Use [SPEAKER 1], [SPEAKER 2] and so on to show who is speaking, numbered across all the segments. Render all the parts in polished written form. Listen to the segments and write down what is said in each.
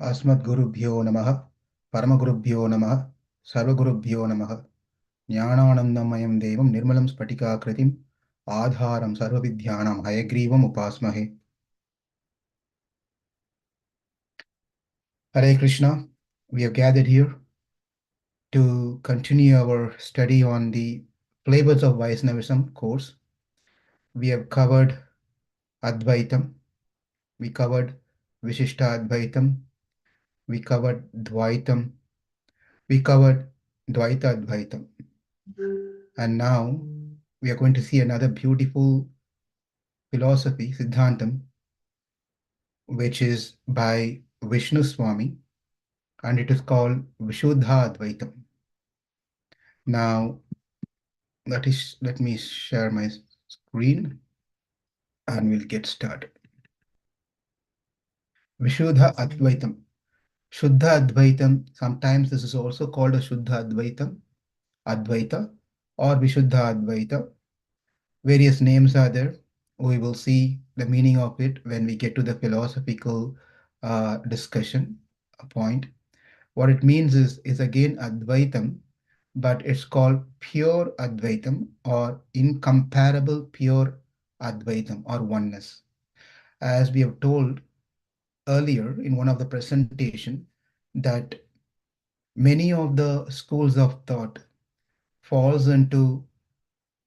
[SPEAKER 1] अस्मद्गुरुभ्यो नमः परमगुरुभ्यो नमः सर्वगुरुभ्यो नमः ज्ञानानन्दमयं देवं निर्मलं स्फटिकाकृतिम् आधारं सर्वविद्यानां हयग्रीवम् उपास्महे. Hare Krishna, we have gathered here to continue our study on the flavors of Vaishnavism course. We have covered Advaitam, we covered Vishishta Advaitam, we covered Dvaitam, we covered Dvaita Advaitam. And now we are going to see another beautiful philosophy, Siddhantam, which is by Vishnu Swami, and it is called Vishuddha Advaitam. Now, let me share my screen and we'll get started. Vishuddha Advaitam. Shuddha Advaitam, sometimes this is also called a Shuddha Advaitam, Advaita, or Vishuddha Advaita. Various names are there. We will see the meaning of it when we get to the philosophical discussion point. What it means is again Advaitam, but it's called pure Advaitam or incomparable pure Advaitam or oneness. As we have told earlier in one of the presentation that many of the schools of thought falls into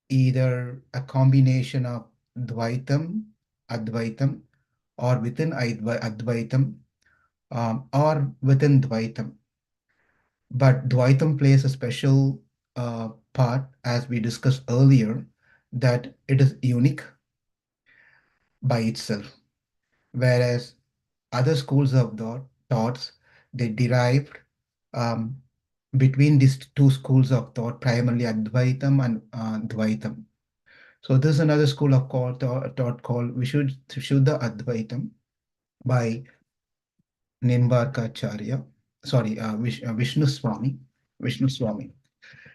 [SPEAKER 1] either a combination of Dvaitam, Advaitam, or within Advaitam, or within Dvaitam. But Dvaitam plays a special part, as we discussed earlier, that it is unique by itself, whereas other schools of thoughts, they derived um, between these two schools of thought, primarily Advaitam and Dvaitam. So this is another school of thought called Vishuddha Advaitam by Nimbarkacharya. Sorry, Vishnu Swami. Vishnu Swami.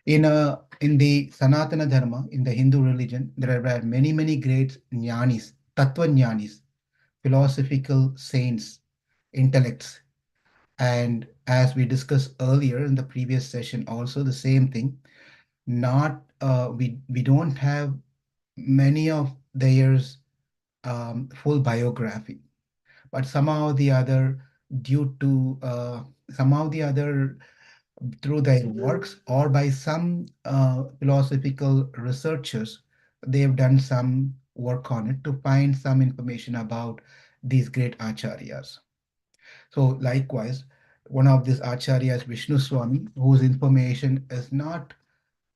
[SPEAKER 1] In the Sanatana Dharma, in the Hindu religion, there are many great jnanis, tattva jnanis, philosophical saints, intellects. And as we discussed earlier in the previous session, also the same thing. Not we don't have many of theirs full biography, but somehow the other, due to somehow the other, through their works or by some philosophical researchers, they've done some work on it to find some information about these great acharyas. So likewise, one of these acharyas, Vishnu Swami, whose information is not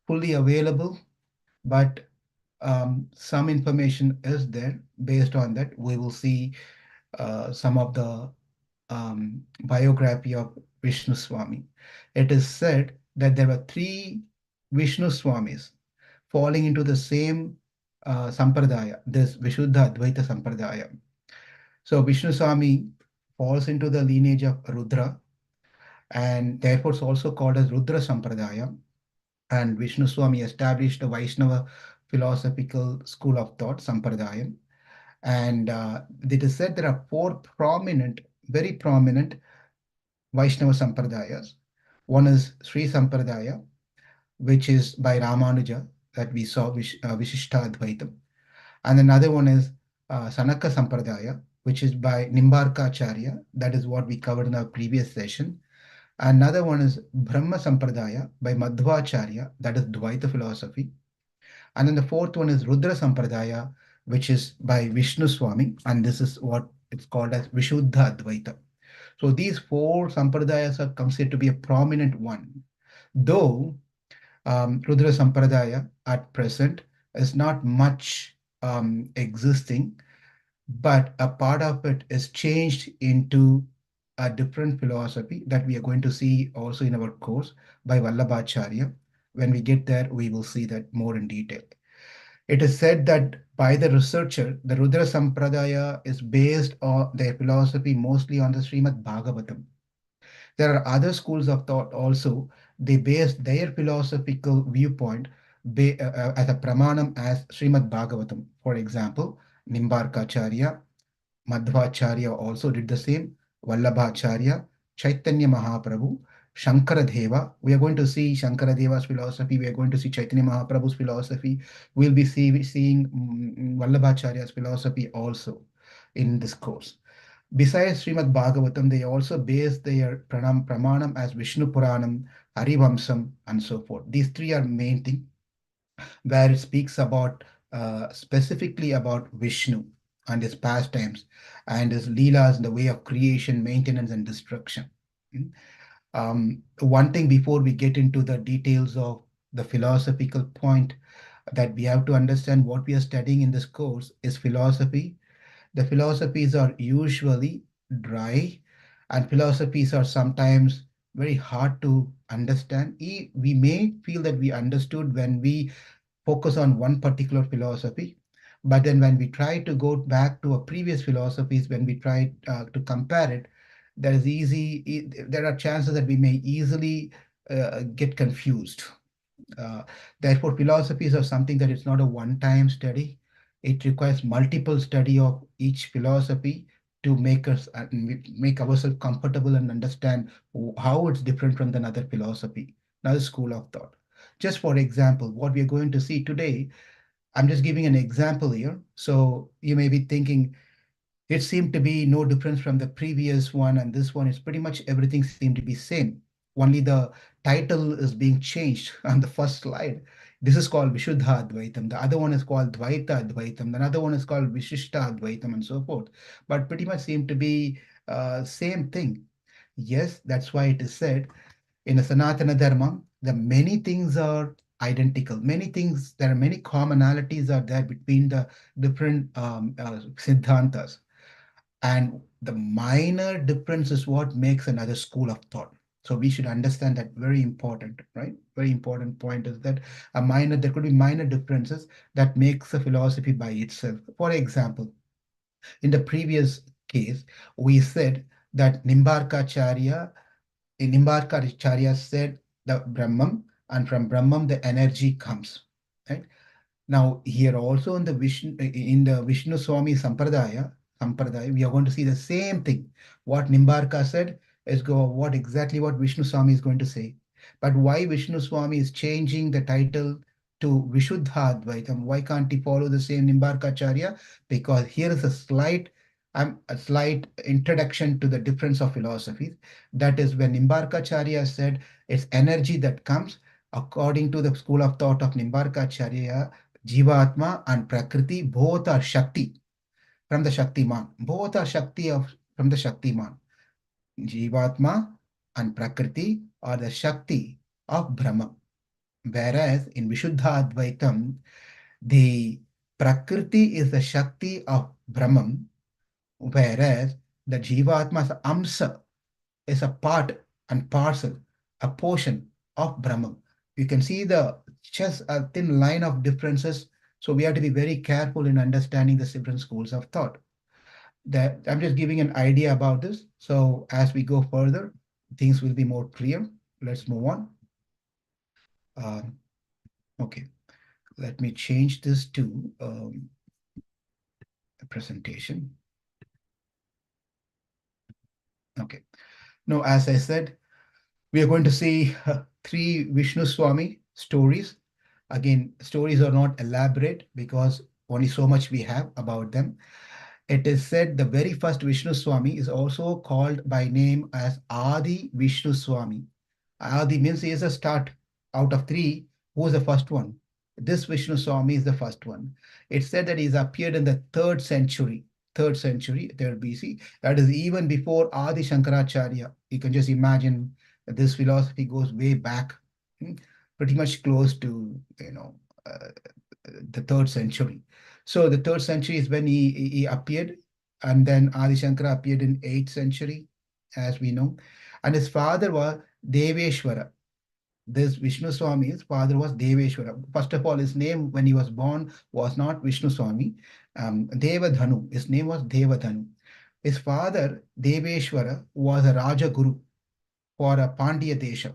[SPEAKER 1] fully available, but some information is there. Based on that, we will see some of the biography of Vishnu Swami. It is said that there were three Vishnu Swamis falling into the same sampradaya, this Vishuddha Advaita sampradaya. So Vishnu Swami falls into the lineage of Rudra, and therefore it's also called as Rudra Sampradaya. And Vishnu Swami established the Vaishnava philosophical school of thought, Sampradayam. And it is said there are four prominent, very prominent Vaishnava Sampradayas. One is Sri Sampradaya, which is by Ramanuja, that we saw Vishishta Advaitam. And another one is Sanaka Sampradaya, which is by Nimbarka Acharya. That is what we covered in our previous session. Another one is Brahma Sampradaya by Madhvacharya, that is Dvaita philosophy. And then the fourth one is Rudra Sampradaya, which is by Vishnu Swami, and this is what it's called as Vishuddha Advaita. So these four sampradayas are considered to be a prominent one, though Rudra Sampradaya at present is not much existing, but a part of it is changed into a different philosophy that we are going to see also in our course by Vallabhacharya. When we get there, we will see that more in detail. It is said that by the researcher, the Rudra Sampradaya is based on their philosophy mostly on the Srimad Bhagavatam. There are other schools of thought also. They base their philosophical viewpoint as a pramanam as Srimad Bhagavatam. For example, Nimbarkacharya, Madhvacharya also did the same, Vallabhacharya, Chaitanya Mahaprabhu, Shankaradeva. We are going to see Shankaradeva's philosophy. We are going to see Chaitanya Mahaprabhu's philosophy. We'll be seeing Vallabhacharya's philosophy also in this course. Besides Srimad Bhagavatam, they also base their Pramanam as Vishnu Puranam, Harivamsam, and so forth. These three are main thing where it speaks about specifically about Vishnu and his pastimes and his leelas in the way of creation, maintenance, and destruction. Mm. One thing before we get into the details of the philosophical point that we have to understand what we are studying in this course is philosophy. The philosophies are usually dry, and philosophies are sometimes very hard to understand. We may feel that we understood when we focus on one particular philosophy, but then when we try to go back to a previous philosophies, when we try to compare it, there are chances that we may easily get confused. uh, Therefore, philosophies are something that it's not a one-time study. It requires multiple study of each philosophy to make ourselves comfortable and understand how it's different from another philosophy, another school of thought. Just for example, what we are going to see today, I'm just giving an example here. So you may be thinking, it seemed to be no difference from the previous one, and this one is pretty much everything seemed to be same. Only the title is being changed on the first slide. This is called Vishuddha Advaitam. The other one is called Dvaita Advaitam. Another one is called Vishishta Advaitam, and so forth. But pretty much seem to be same thing. Yes, that's why it is said in a Sanatana Dharma, the many things are identical. Many things, there are many commonalities are there between the different Siddhantas. And the minor difference is what makes another school of thought. So we should understand that very important, right? Very important point is that there could be minor differences that makes a philosophy by itself. For example, in the previous case, we said that Nimbarkacharya said the Brahman, and from Brahman the energy comes. Right? Now, here also in the Vishnu Swami Sampradaya, we are going to see the same thing. What Nimbarka said is what exactly what Vishnu Swami is going to say. But why Vishnu Swami is changing the title to Vishuddha Advaitam? Why can't he follow the same Nimbarkacharya? Because here is a slight introduction to the difference of philosophies. That is when Nimbarkacharya said it's energy that comes. According to the school of thought of Nimbarkacharya, Jivatma and Prakriti both are Shakti from the Shaktiman. Both are from the Shaktiman. Jivatma and Prakriti are the Shakti of Brahma. Whereas in Vishuddha Advaitam, the Prakriti is the Shakti of Brahman, whereas the Jivatma's Amsa is a part and parcel, a portion of Brahman. You can see just a thin line of differences. So we have to be very careful in understanding the different schools of thought. That I'm just giving an idea about this. So as we go further, things will be more clear. Let's move on. Um, okay, let me change this to a presentation. Okay. Now, as I said, we are going to see three Vishnu Swami stories. Again, stories are not elaborate because only so much we have about them. It is said the very first Vishnu Swami is also called by name as Adi Vishnu Swami. Adi means he is a start out of three. Who is the first one? This Vishnu Swami is the first one. It's said that he's appeared in the third century, third BC. That is even before Adi Shankaracharya. You can just imagine that this philosophy goes way back, hmm, pretty much close to, the third century. So the third century is when he appeared, and then Adi Shankara appeared in 8th century, as we know. And his father was Deveshwara. This Vishnu Swami's father was Deveshwara. First of all, his name when he was born was not Vishnu Swami, Devadhanu. His name was Devadhanu. His father, Deveshwara, was a Raja Guru for a Pandya Desha,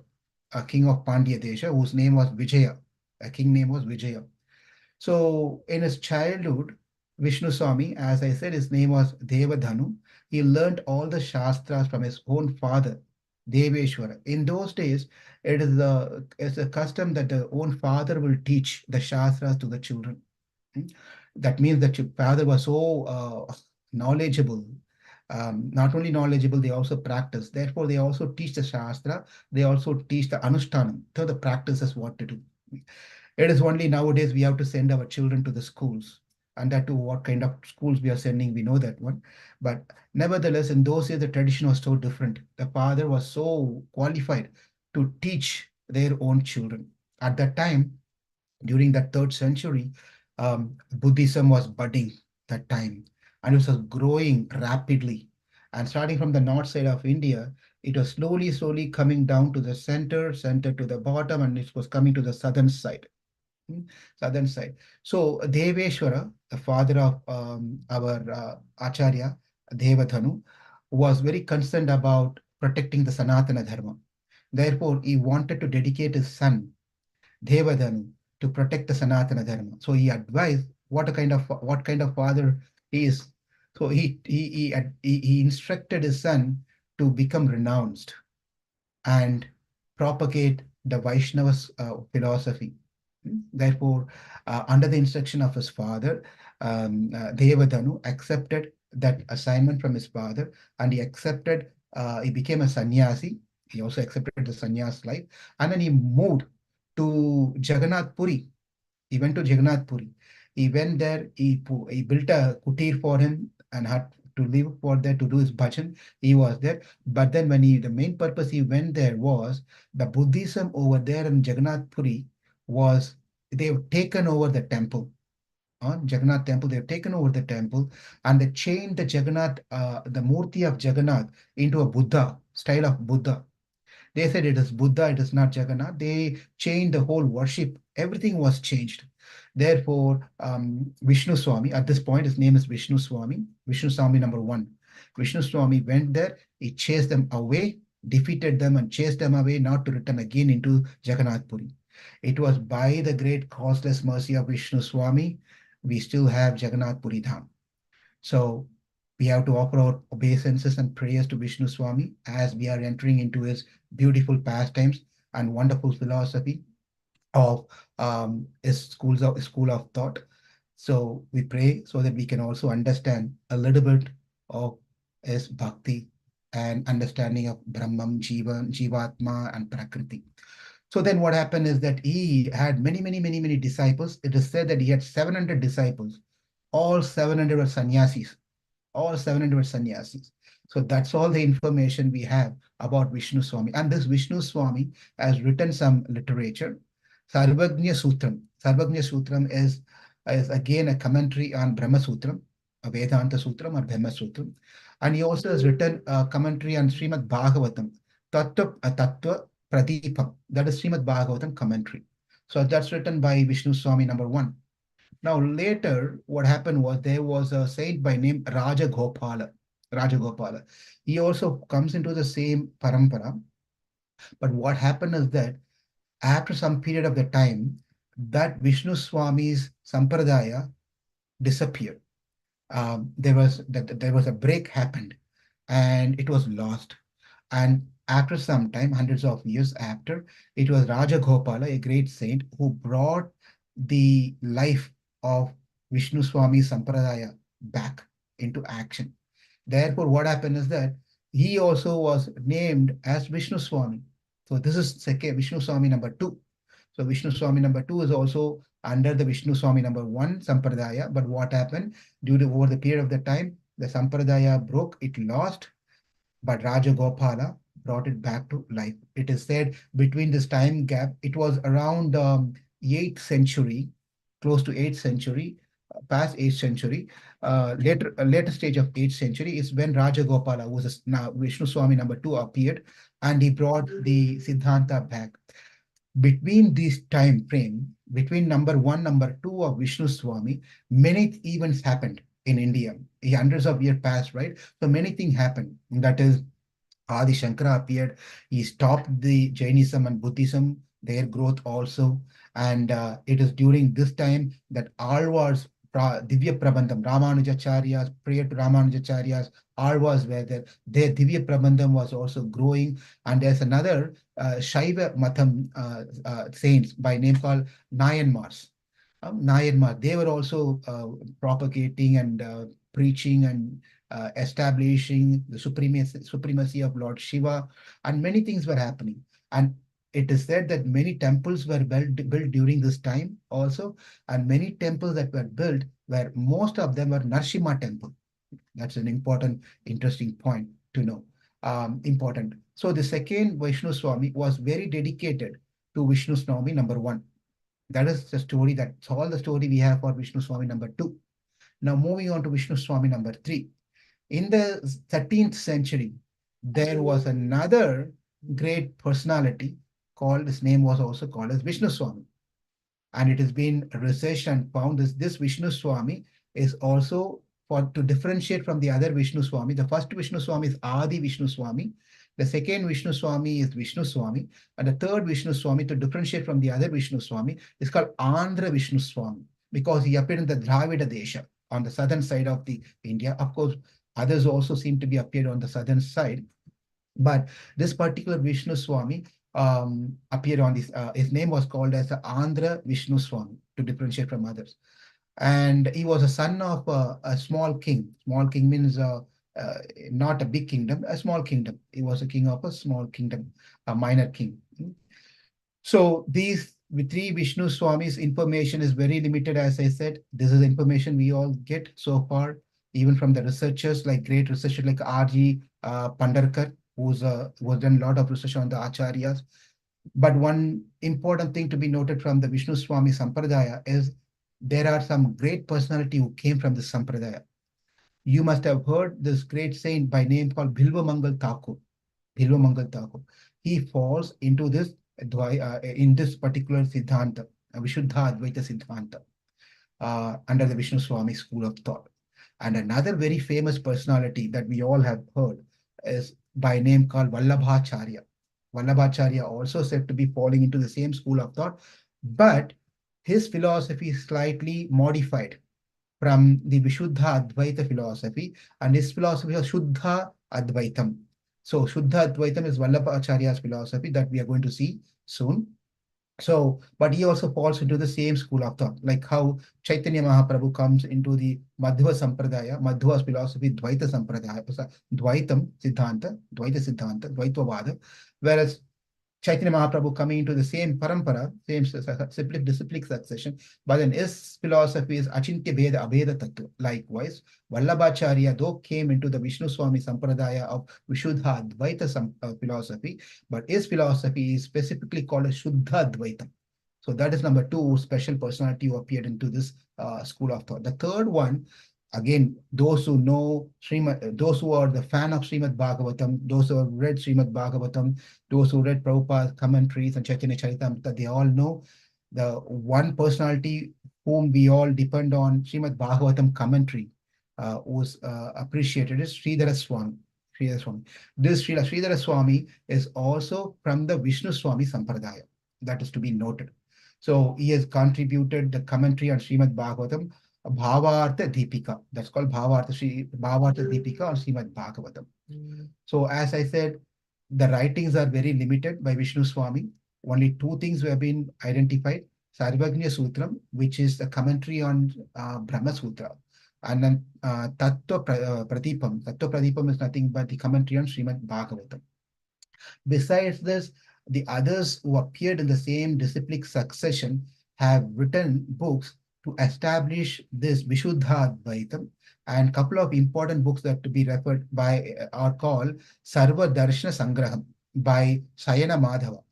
[SPEAKER 1] a king of Pandya Desha, whose name was Vijaya. A king name was Vijaya. So in his childhood, Vishnu Swami, as I said, his name was Devadhanu. He learned all the Shastras from his own father. Deveshwara. In those days, it's a custom that the own father will teach the Shastras to the children. Mm. That means that your father was so knowledgeable. Not only knowledgeable, they also practice. Therefore, they also teach the Shastra. They also teach the Anushthanam. So the practices what to do. It is only nowadays we have to send our children to the schools. And that to what kind of schools we are sending, we know that one. But nevertheless, in those days, the tradition was so different. The father was so qualified to teach their own children. At that time, during that third century, Buddhism was budding that time, and it was growing rapidly. And starting from the north side of India, it was slowly, slowly coming down to the center to the bottom, and it was coming to the southern side. Southern side. So Deveshwara, the father of our Acharya, Devadhanu, was very concerned about protecting the Sanatana Dharma. Therefore, he wanted to dedicate his son Devadhanu to protect the Sanatana Dharma. So he advised what kind of father he is. So he instructed his son to become renounced and propagate the Vaishnava philosophy. Therefore, under the instruction of his father, Devadhanu accepted that assignment from his father, and he became a sannyasi. He also accepted the sannyas life, and then he moved to Jagannath Puri. He went to Jagannath Puri. He went there, he built a kutir for him and had to live for there to do his bhajan. He was there. But then the main purpose he went there was the Buddhism over there in Jagannath Puri was they've taken over the temple. On Jagannath temple, they've taken over the temple and they changed the Jagannath, the Murti of Jagannath into a Buddha, style of Buddha. They said it is Buddha, it is not Jagannath. They changed the whole worship. Everything was changed. Therefore, Vishnu Swami, at this point, his name is Vishnu Swami, Vishnu Swami number one. Vishnu Swami went there, he chased them away, defeated them, and chased them away, not to return again into Jagannath Puri. It was by the great causeless mercy of Vishnu Swami, we still have Jagannath Puri Dham. So we have to offer our obeisances and prayers to Vishnu Swami as we are entering into his beautiful pastimes and wonderful philosophy of his school of thought. So we pray so that we can also understand a little bit of his bhakti and understanding of Brahman, Jivatma, and Prakriti. So then what happened is that he had many, many, many, many disciples. It is said that he had 700 disciples. All 700 were sannyasis. All 700 were sannyasis. So that's all the information we have about Vishnu Swami. And this Vishnu Swami has written some literature. Sarvagnya Sutram. Sarvagnya Sutram is again a commentary on Brahma Sutram, a Vedanta Sutram or Brahma Sutram. And he also has written a commentary on Srimad Bhagavatam, Tattva Pradipam. That is Srimad Bhagavatam commentary. So that's written by Vishnu Swami number one. Now, later, what happened was there was a saint by name Rajagopala. Rajagopala. He also comes into the same parampara. But what happened is that after some period of the time, that Vishnu Swami's sampradaya disappeared. There was a break happened, and it was lost. And after some time, hundreds of years after, it was Rajagopala, a great saint, who brought the life of Vishnu Swami Sampradaya back into action. Therefore, what happened is that he also was named as Vishnu Swami. So this is second Vishnu Swami number two. So Vishnu Swami number two is also under the Vishnu Swami number one Sampradaya. But what happened due to over the period of the time, the Sampradaya broke, it lost, but Rajagopala brought it back to life. It is said between this time gap, it was around 8th century, close to 8th century, past 8th century, later stage of 8th century is when Rajagopala, who was now Vishnu Swami number two, appeared, and he brought the Siddhanta back. Between this time frame, between number one, number two of Vishnu Swami, many events happened in India. Hundreds of years passed, right? So many things happened. That is, Adi Shankara appeared. He stopped the Jainism and Buddhism, their growth also. And it is during this time that Alvars Divya Prabandham, Ramanujacharya's prayer to Ramanujacharya's Alvas were there. Their Divya Prabandham was also growing. And there's another Shaiva Matham saints by name called Nayanmars. Nayanmar, they were also propagating and preaching and establishing the supremacy of Lord Shiva, and many things were happening. And it is said that many temples were built during this time also, and many temples that were built were most of them were Narsimha temple. That's an important, interesting point to know. Important. So the second Vaishnu Swami was very dedicated to Vishnu Swami number one. That is the story. That's all the story we have for Vishnu Swami number two. Now moving on to Vishnu Swami number three. In the 13th century, there was another great personality called, his name was also called as Vishnu Swami. And it has been researched and found this Vishnu Swami is also to differentiate from the other Vishnu Swami. The first Vishnu Swami is Adi Vishnu Swami. The second Vishnu Swami is Vishnu Swami. And the third Vishnu Swami, to differentiate from the other Vishnu Swami, is called Andhra Vishnu Swami, because he appeared in the Dravida Desha on the southern side of the India. Of course, others also seem to be appeared on the southern side. But this particular Vishnu Swami appeared on this. His name was called as the Andhra Vishnu Swami to differentiate from others. And he was a son of a small king. Small king means not a big kingdom, a small kingdom. He was a king of a small kingdom, a minor king. So these three Vishnu Swamis information is very limited. As I said, this is information we all get so far, even from the researchers, like great researchers like R.G. Pandarkar, who's done a lot of research on the acharyas. But one important thing to be noted from the Vishnu Swami Sampradaya is there are some great personality who came from this Sampradaya. You must have heard this great saint by name called Bilva Mangal Thakur. Bilva Mangal Thakur. He falls into this in this particular Siddhanta, Vishuddha Advaita Siddhanta, under the Vishnu Swami school of thought. And another very famous personality that we all have heard is by name called Vallabhacharya. Vallabhacharya also said to be falling into the same school of thought, but his philosophy is slightly modified from the Vishuddha Advaita philosophy, and his philosophy is Shuddha Advaitam. So Shuddha Advaitam is Vallabhacharya's philosophy that we are going to see soon. So, but he also falls into the same school of thought, like how Chaitanya Mahaprabhu comes into the Madhva Sampradaya, Madhva's philosophy, Dvaita Sampradaya, Dvaitam Siddhanta, Dvaita Siddhanta, Dvaitvavada, whereas Chaitanya Mahaprabhu coming into the same parampara, same disciplic succession, but then his philosophy is Achintya Veda Abheda Tattva. Likewise, Vallabhacharya, though came into the Vishnu Swami Sampradaya of Vishuddha Advaita philosophy, but his philosophy is specifically called as Shuddha Advaita. So that is number two special personality who appeared into this school of thought. The third one, again, those who know those who are the fan of Srimad Bhagavatam, those who have read Srimad Bhagavatam, those who read Prabhupada's commentaries and Chaitanya Charitamrita, they all know the one personality whom we all depend on Srimad Bhagavatam commentary was appreciated is Sridhara Swami. Sridhara Swami. This Sridhara Swami is also from the Vishnu Swami Sampradaya. That is to be noted. So he has contributed the commentary on Srimad Bhagavatam, Bhavartha Deepika. That's called Bhavartha Deepika on Srimad Bhagavatam. So as I said, the writings are very limited by Vishnu Swami. Only two things have been identified. Sarvagnya Sutram, which is the commentary on Brahma Sutra. And then Tattva Pradipam. Tattva Pradipam is nothing but the commentary on Srimad Bhagavatam. Besides this, the others who appeared in the same disciplic succession have written books to establish this Vishuddha Advaitam, and a couple of important books that to be referred by are called Sarva Darshana Sangraham by Sayana Madhava.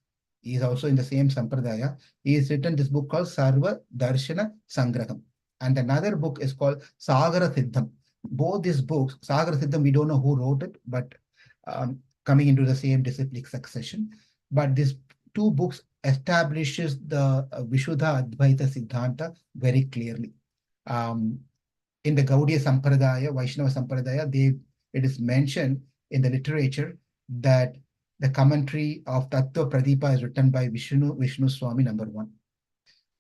[SPEAKER 1] He is also in the same Sampradaya. He has written this book called Sarva Darshana Sangraham. And another book is called Sagara Siddham. Both these books, Sagara Siddham, we don't know who wrote it, but coming into the same disciplic succession. But these two books establishes the Vishuddha Advaita Siddhanta very clearly. In the Gaudiya Sampradaya, Vaishnava Sampradaya, it is mentioned in the literature that the commentary of Tattva Pradipa is written by Vishnu Swami number one.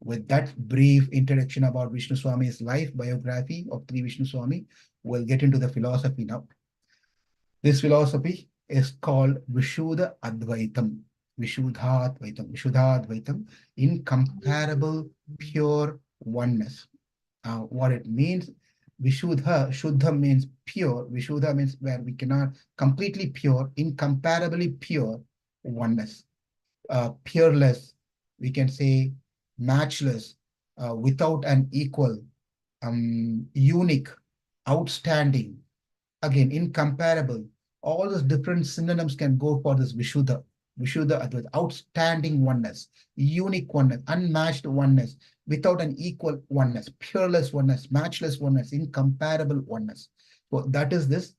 [SPEAKER 1] With that brief introduction about Vishnu Swami's life biography of three Vishnu Swami, we'll get into the philosophy now. This philosophy is called Vishuda Advaitam. Vishuddha Advaitam, incomparable pure oneness. What it means, Shuddha means pure. Vishuddha means where we cannot, completely pure, incomparably pure oneness. Peerless, we can say matchless, without an equal, unique, outstanding, again, incomparable. All those different synonyms can go for this Vishuddha Advaita, outstanding oneness, unique oneness, unmatched oneness, without an equal oneness, peerless oneness, matchless oneness, incomparable oneness. So that is this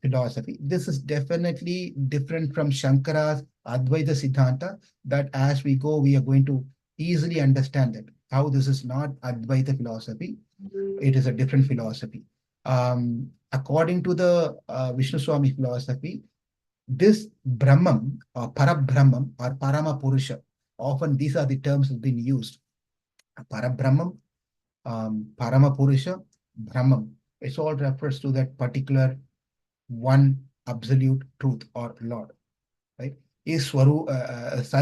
[SPEAKER 1] philosophy. This is definitely different from Shankara's Advaita Siddhanta, that as we go, we are going to easily understand that how this is not Advaita philosophy, it is a different philosophy. According to the Vishnu Swami philosophy, this Brahman or Parabrahman or Parama Purusha, often these are the terms that have been used. Parabrahman, Parama Purusha, Brahman. It all refers to that particular one absolute truth or Lord, right? Is Sarvavyapi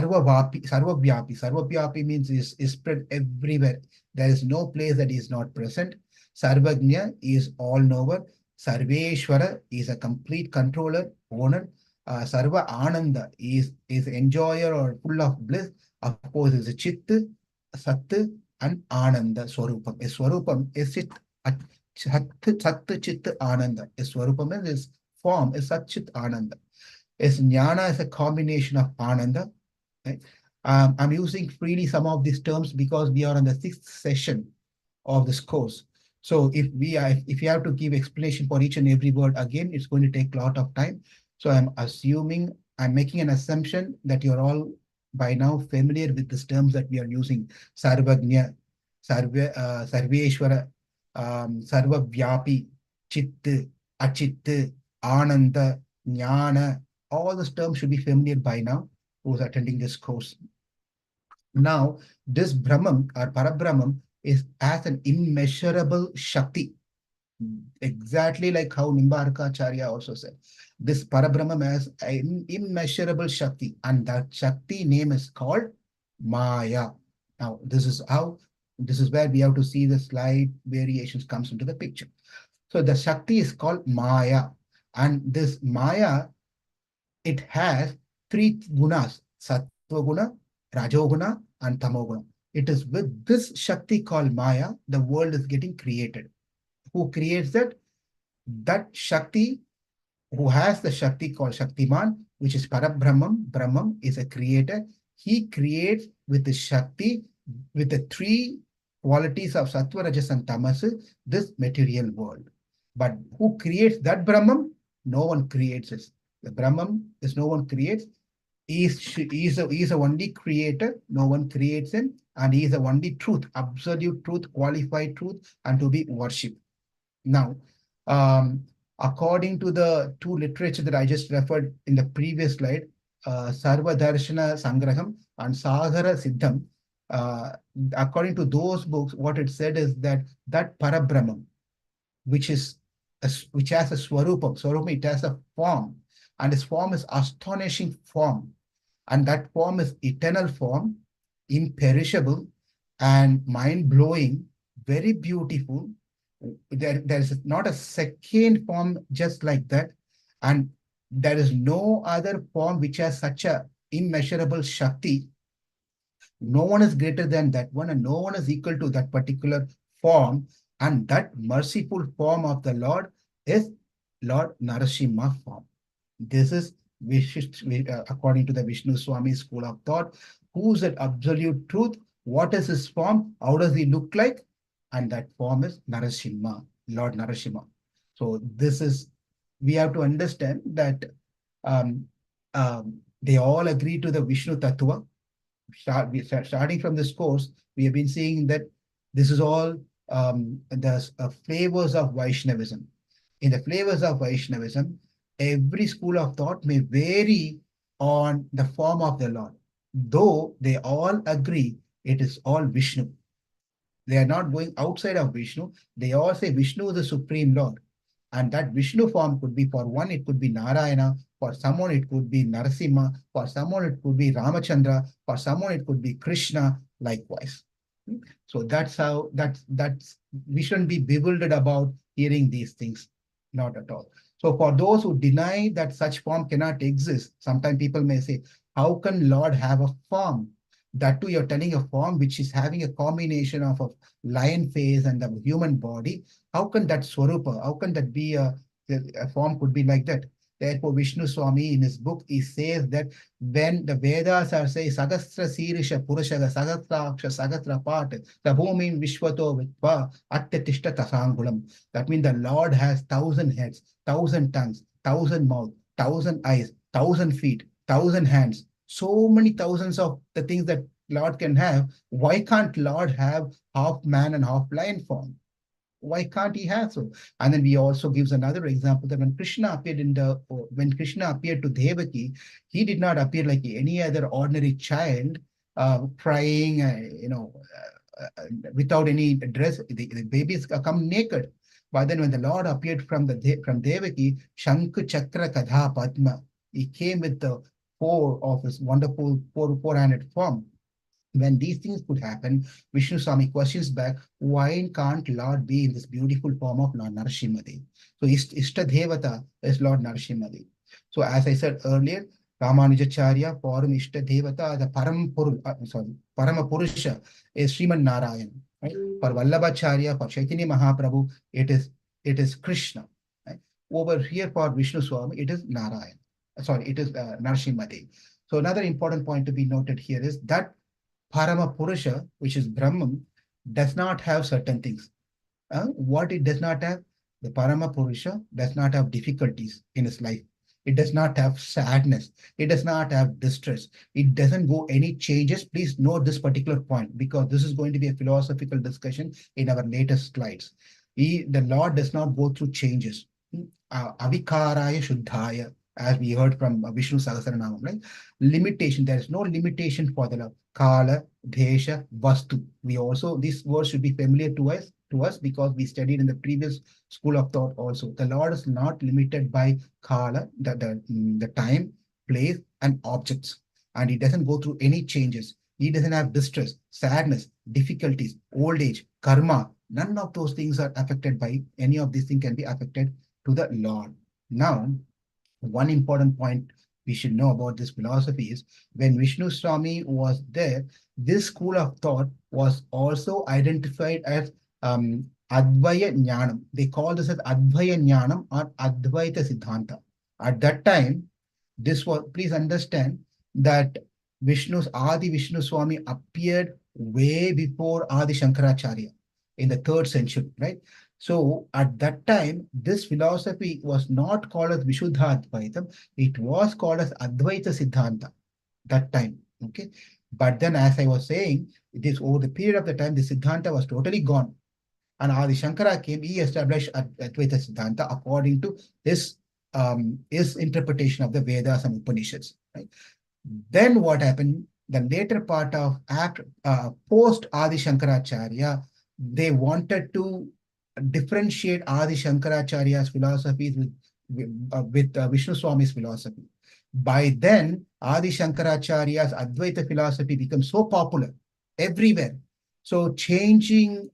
[SPEAKER 1] means is spread everywhere. There is no place that is not present. Sarvagnya is all knower. Sarveshwara is a complete controller, owner. Sarva Ananda is enjoyer or full of bliss. Of course, is a Chit, Sat, and Ananda Swarupam. A Swarupam is Chit, Sat, Chit, Ananda. A Swarupam is form, is Sat, Chit, Ananda. Is jnana is a combination of ananda. Right? I'm using freely some of these terms because we are on the sixth session of this course. So if you have to give explanation for each and every word again, it's going to take a lot of time. So I'm making an assumption that you're all by now familiar with these terms that we are using: Sarvagnya, Sarveshwara, Sarvavyapi, Chit, Achit, Ananda, Jnana. All those terms should be familiar by now, who's attending this course. Now, this Brahman or Parabrahman is as an immeasurable Shakti, exactly like how Nimbarkacharya also said. This Parabrahman has an immeasurable Shakti, and that Shakti name is called Maya. Now, this is where we have to see the slight variations comes into the picture. So the Shakti is called Maya, and this Maya, it has three gunas: Sattva guna, Rajoguna, and Tamoguna. It is with this Shakti called Maya, the world is getting created. Who creates that? That Shakti, who has the Shakti called Shaktiman, which is Parabrahman. Brahman is a creator. He creates with the Shakti, with the three qualities of Sattva, Rajas, and Tamas, this material world. But who creates that Brahman? No one creates it. The Brahman is no one creates. He is the only creator. No one creates him. And he is the only truth, absolute truth, qualified truth, and to be worshipped. Now, um, according to the two literature that I just referred in the previous slide, Sarva Darshana Sangraham and Sagara Siddham, uh, according to those books, what it said is that Parabrahman, which which has a Swarupam, it has a form, and its form is astonishing form, and that form is eternal form, imperishable, and mind-blowing, very beautiful. There is not a second form just like that, and there is no other form which has such a immeasurable Shakti. No one is greater than that one, and no one is equal to that particular form. And that merciful form of the Lord is Lord Narasimha form. This is according to the Vishnu Swami school of thought. Who's that absolute truth? What is his form? How does he look like? And that form is Narasimha, Lord Narasimha. So we have to understand that um, they all agree to the Vishnu Tattva. Starting from this course, we have been seeing that this is all the flavors of Vaishnavism. In the flavors of Vaishnavism, every school of thought may vary on the form of the Lord, though they all agree it is all Vishnu. They are not going outside of Vishnu. They all say Vishnu is the supreme Lord. And that Vishnu form could be, for one, it could be Narayana, for someone it could be Narasimha, for someone it could be Ramachandra, for someone it could be Krishna, likewise. So that's how that's we shouldn't be bewildered about hearing these things, not at all. So for those who deny that such form cannot exist, sometimes people may say, how can Lord have a form? That too, you're telling a form which is having a combination of a lion face and the human body. How can that Swarupa, how can that be a form could be like that? Therefore, Vishnu Swami in his book, he says that when the Vedas are saying Sagastra Sirisha Purushaga Sagastraksha Sagastra Part, the Bhumin Vishwato Vitva Atyatishta Tasangulam. That means the Lord has 1,000 heads, 1,000 tongues, 1,000 mouths, 1,000 eyes, 1,000 feet, 1,000 hands. So many thousands of the things that Lord can have. Why can't Lord have half man and half lion form? Why can't he have so? And then we also gives another example that when Krishna appeared to Devaki, he did not appear like any other ordinary child, crying, without any dress. The babies come naked. But then when the Lord appeared from Devaki, Shankh Chakra Kadha Padma, he came with the four of his wonderful four-handed form. When these things could happen, Vishnu Swami questions back, why can't Lord be in this beautiful form of Lord Narasimhadev? So Ishta Devata is Lord Narasimhadev. So as I said earlier, Ramanujacharya for Ishta Devata, the Parama Purusha is Sriman Narayan. Right? For Vallabhacharya, for Chaitanya Mahaprabhu, it is Krishna. Right? Over here for Vishnu Swami, it is Narayan. Sorry, it is Narasimhadev. So another important point to be noted here is that Parama Purusha, which is Brahman, does not have certain things. What it does not have? The Parama Purusha does not have difficulties in his life. It does not have sadness. It does not have distress. It doesn't go any changes. Please note this particular point because this is going to be a philosophical discussion in our latest slides. The Lord does not go through changes. Avikaraya Shuddhaya, as we heard from Vishnu Sahasranamam, right? Limitation. There is no limitation for the love. Kala, Desha, Vastu. We also, these words should be familiar to us because we studied in the previous school of thought also. The Lord is not limited by Kala, the time, place, and objects. And he doesn't go through any changes. He doesn't have distress, sadness, difficulties, old age, karma. None of those things are affected by any of these things can be affected to the Lord. Now, one important point we should know about this philosophy is when Vishnu Swami was there, this school of thought was also identified as Advaya Jnanam. They call this as Advaya Jnanam or Advaita Siddhanta. At that time, this was, please understand that Adi Vishnu Swami appeared way before Adi Shankaracharya in the 3rd century, right? So at that time, this philosophy was not called as Vishuddha Advaitam. It was called as Advaita Siddhanta that time. Okay. But then, as I was saying, this over the period of the time, the Siddhanta was totally gone. And Adi Shankara came, he established Advaita Siddhanta according to his interpretation of the Vedas and Upanishads. Right? Then what happened? The later part of post Adi Shankaracharya, they wanted to differentiate Adi Shankaracharya's philosophies with Vishnu Swami's philosophy. By then, Adi Shankaracharya's Advaita philosophy becomes so popular everywhere. So changing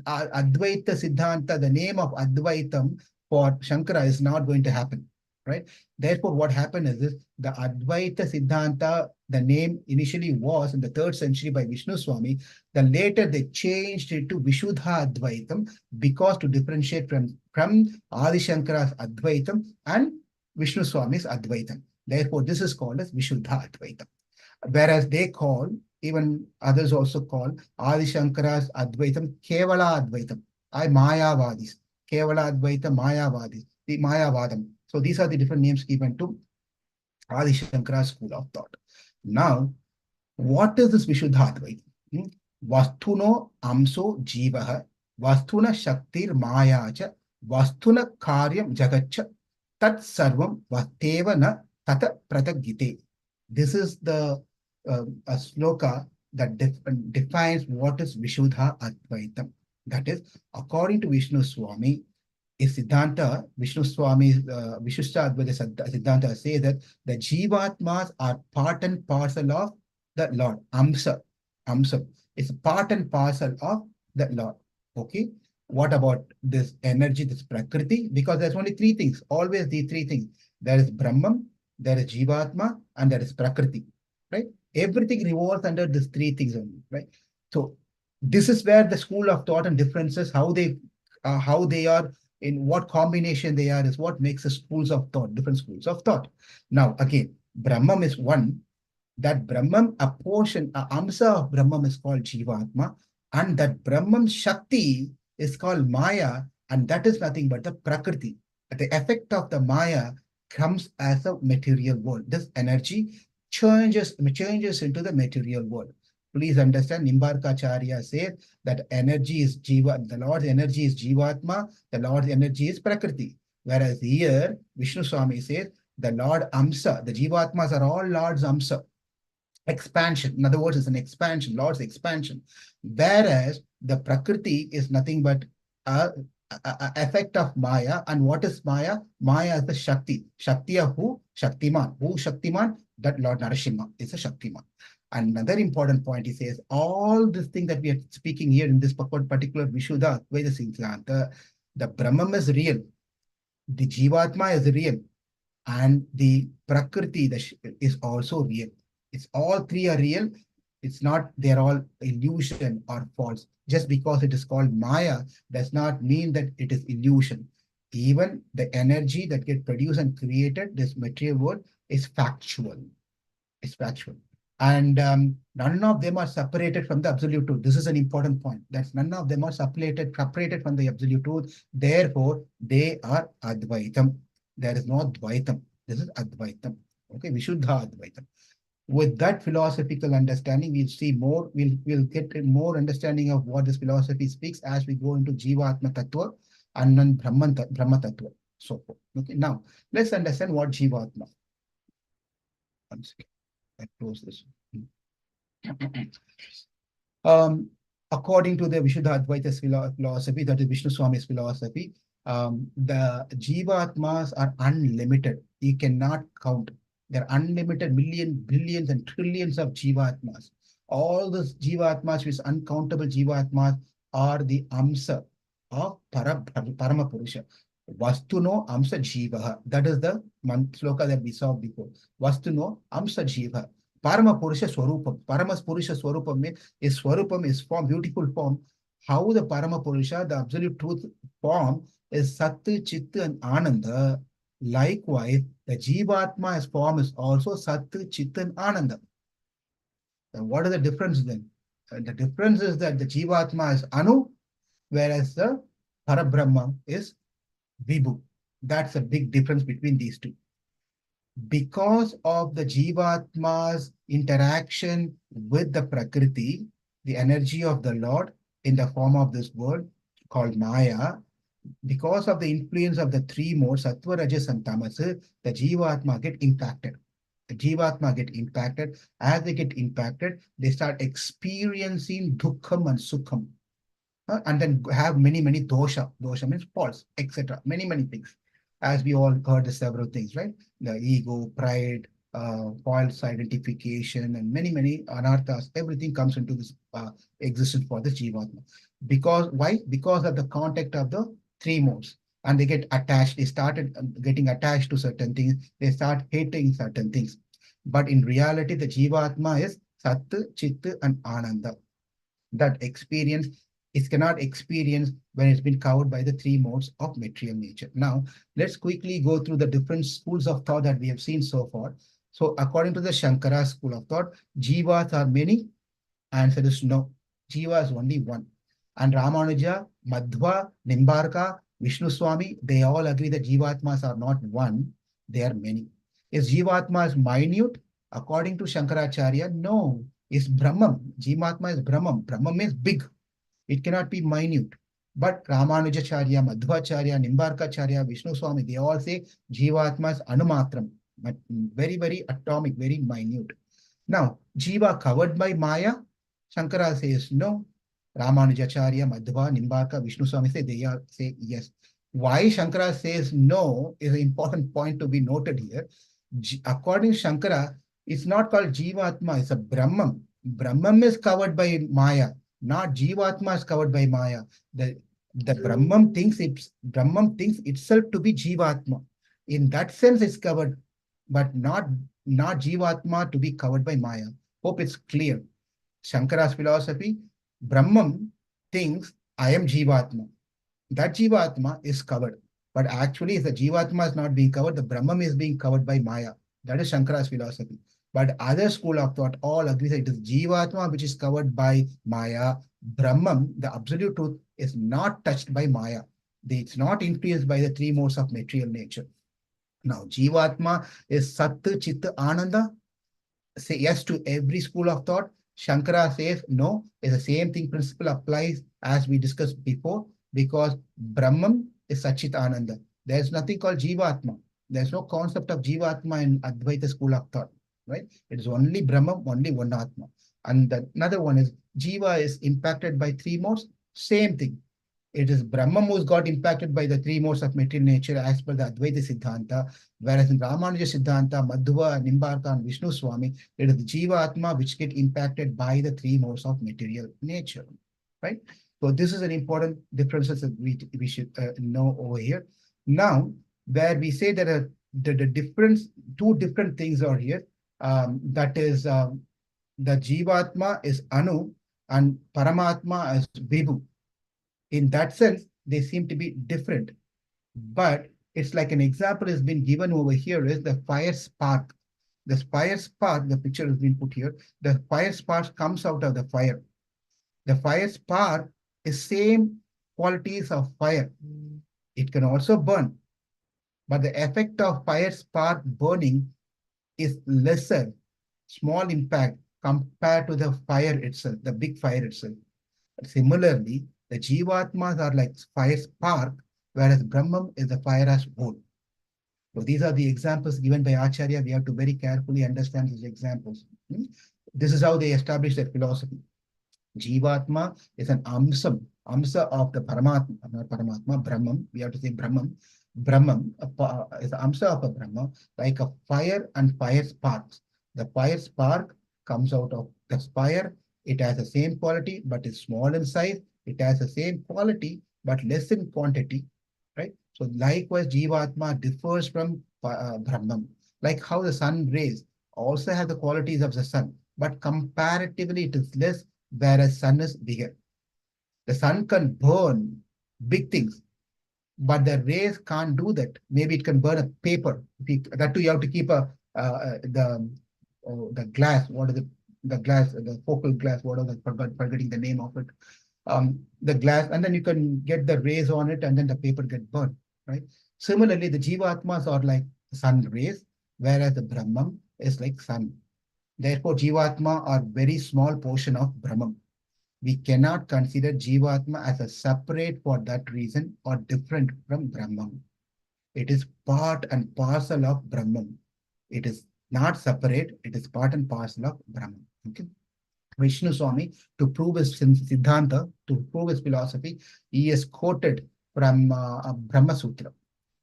[SPEAKER 1] Advaita Siddhanta, the name of Advaitam for Shankara is not going to happen, right? Therefore, what happened is this, the Advaita Siddhanta, the name initially was in the 3rd century by Vishnu Swami. Then later they changed it to Vishuddha Advaitam because to differentiate from Adi Shankara's Advaitam and Vishnu Swami's Advaitam. Therefore, this is called as Vishuddha Advaitam. Whereas they call, even others also call Adi Shankara's Advaitam Kevala Advaitam. Mayavadis. Kevala Advaita Mayavadis. The Mayavadam. So these are the different names given to Adi Shankara's school of thought. Now, what is this Vishuddha Advaita? Vastuno Amso Jivaha, Vastuna Shaktir Mayacha, Vastuna Karyam Jagacha, Tat Sarvam Vateva Na Tata Pratagite. This is the a sloka that defines what is Vishuddha Advaitam. That is, according to Vishnu Swami, is Siddhanta, Vishnu Swami, Vishishta Advaita Siddhanta says that the Jivatmas are part and parcel of the Lord. Amsa. It's part and parcel of the Lord. Okay. What about this energy, this Prakriti? Because there's only three things, always the three things. There is Brahman, there is Jivatma, and there is Prakriti. Right? Everything revolves under these three things only. Right? So this is where the school of thought and differences, how they are, in what combination they are, is what makes the schools of thought, different schools of thought. Now, again, Brahman is one. That Brahman, a portion, a amsa of Brahman is called Jivatma, and that Brahman Shakti is called Maya, and that is nothing but the Prakriti. The effect of the Maya comes as a material world. This energy changes into the material world. Please understand, Nimbarkacharya says that energy is Jiva, the Lord's energy is Jivatma, the Lord's energy is Prakriti. Whereas here, Vishnu Swami says the Lord Amsa, the Jivatmas are all Lord's Amsa. Expansion, in other words, it's an expansion, Lord's expansion. Whereas the Prakriti is nothing but a effect of Maya. And what is Maya? Maya is the Shakti. Shakti of who? Shaktiman. Who Shaktiman? That Lord Narasimha is a Shaktiman. Another important point, he says, all this thing that we are speaking here in this particular Vishuddha Advaita Siddhanta, the Brahman is real, the Jivatma is real, and the Prakriti is also real. It's all three are real. It's not they're all illusion or false. Just because it is called Maya does not mean that it is illusion. Even the energy that gets produced and created, this material world, is factual. It's factual. And none of them are separated from the absolute truth. This is an important point. That none of them are separated from the absolute truth. Therefore, they are Advaitam. There is no Advaitam. This is Advaitam. Okay, Vishuddha Advaitam. With that philosophical understanding, we'll see more, we'll get more understanding of what this philosophy speaks as we go into Jivatma Tattva and then Brahma Tattva. So forth. Okay, now let's understand what Jivatma. One second. I close this. According to the Vishuddha Advaita philosophy, that is Vishnu Swami's philosophy, the Jivatmas are unlimited. You cannot count. There are unlimited billions, and trillions of Jivatmas. All those Jivatmas, which uncountable Jivatmas, are the Amsa of Paramapurusha. Vastuno Amsa Jivaha. That is the sloka that we saw before. Vastuno Amsa Jivaha. Parama Purusha Swarupam. Parama Purusha Swarupam means Swarupam is form, beautiful form. How the Parama Purusha, the absolute truth form, is Sat, Chit, and Ananda. Likewise, the Jivatma as form is also Sat, Chit, and Ananda. And what is the difference then? The difference is that the Jivatma is Anu, whereas the Parabrahma is Vibhu. That's a big difference between these two. Because of the Jivatma's interaction with the Prakriti, the energy of the Lord in the form of this world called Maya, because of the influence of the three modes, Sattva, Rajas, and Tamas, the Jivatma get impacted. The Jivatma get impacted. As they get impacted, they start experiencing Dukkham and Sukham. And then have many dosha. Dosha means faults, etc. Many things. As we all heard the several things, right? The ego, pride, false identification, and many anarthas. Everything comes into this existence for the Jivatma. Because why? Because of the contact of the three modes. And they get attached. They started getting attached to certain things. They start hating certain things. But in reality, the Jivatma is Sat, Chit, and Ananda. That experience is cannot experience when it's been covered by the three modes of material nature. Now, let's quickly go through the different schools of thought that we have seen so far. So, according to the Shankara school of thought, Jivas are many. Answer is no. Jiva is only one. And Ramanuja, Madhva, Nimbarka, Vishnu Swami, they all agree that Jivatmas are not one, they are many. Is Jivatma is minute? According to Shankaracharya, no. Is Brahman. Jivatma is Brahman. Brahman means big. It cannot be minute. But Ramanujacharya, Madhvacharya, Nimbarkacharya, Vishnu Swami, they all say Jivatma is Anumatram. But very atomic, very minute. Now, Jiva covered by Maya, Shankara says no. Ramanujacharya, Madhva, Nimbarka, Vishnu Swami say yes. Why Shankara says no is an important point to be noted here. According to Shankara, it's not called Jivatma, it's a Brahman. Brahman is covered by Maya, not Jivatma is covered by Maya. The Brahman thinks itself to be Jivatma. In that sense, it's covered, but not Jivatma to be covered by Maya. Hope it's clear. Shankara's philosophy, Brahman thinks I am Jivatma. That Jivatma is covered. But actually, if the Jivatma is not being covered, the Brahman is being covered by Maya. That is Shankara's philosophy. But other school of thought all agree that it is Jivatma which is covered by Maya. Brahman, the absolute truth, is not touched by Maya. It's not influenced by the three modes of material nature. Now, Jivatma is Sat, Chit, Ananda. Say yes to every school of thought. Shankara says no. It's the same thing principle applies as we discussed before because Brahman is Sachit Ananda. There's nothing called Jivatma. There's no concept of Jivatma in Advaita school of thought, right? It is only Brahman, only one Atma. And another one is Jiva is impacted by three modes. Same thing. It is Brahman who's got impacted by the three modes of material nature as per the Advaita Siddhanta, whereas in Ramanuja Siddhanta, Madhva, Nimbarka, and Vishnu Swami, it is the Jiva Atma which get impacted by the three modes of material nature, right? So this is an important differences that we should know over here. Now, where we say that the difference, two different things are here. That is, the Jivatma is Anu and Paramatma is Vibhu. In that sense, they seem to be different. But it's like an example has been given over here is the fire spark. The fire spark, the picture has been put here. The fire spark comes out of the fire. The fire spark is same qualities of fire. It can also burn, but the effect of fire spark burning is lesser, small impact compared to the fire itself, the big fire itself. Similarly, the Jivatmas are like fire spark, whereas Brahman is the fire as whole. So these are the examples given by Acharya. We have to very carefully understand these examples. This is how they establish their philosophy. Jivatma is an amsa of the Paramatma, not Paramatma, Brahman. We have to say Brahman. Brahman is the amsa of a Brahma, like a fire and fire sparks. The fire spark comes out of the fire. It has the same quality, but is small in size. It has the same quality, but less in quantity, right? So likewise, Jivatma differs from Brahman. Like how the sun rays also have the qualities of the sun, but comparatively it is less, whereas sun is bigger. The sun can burn big things, but the rays can't do that. Maybe it can burn a paper. That too, you have to keep the glass. What is it? The glass, the focal glass. What is it? Forgetting the name of it. The glass, and then you can get the rays on it, and then the paper get burned. Right. Similarly, the Jivatmas are like sun rays, whereas the Brahman is like sun. Therefore, Jivatma are very small portion of Brahman. We cannot consider Jivatma as a separate for that reason or different from Brahman. It is part and parcel of Brahman. It is not separate, it is part and parcel of Brahman. Okay. Vishnu Swami, to prove his Siddhanta, to prove his philosophy, he is quoted from Brahma Sutra.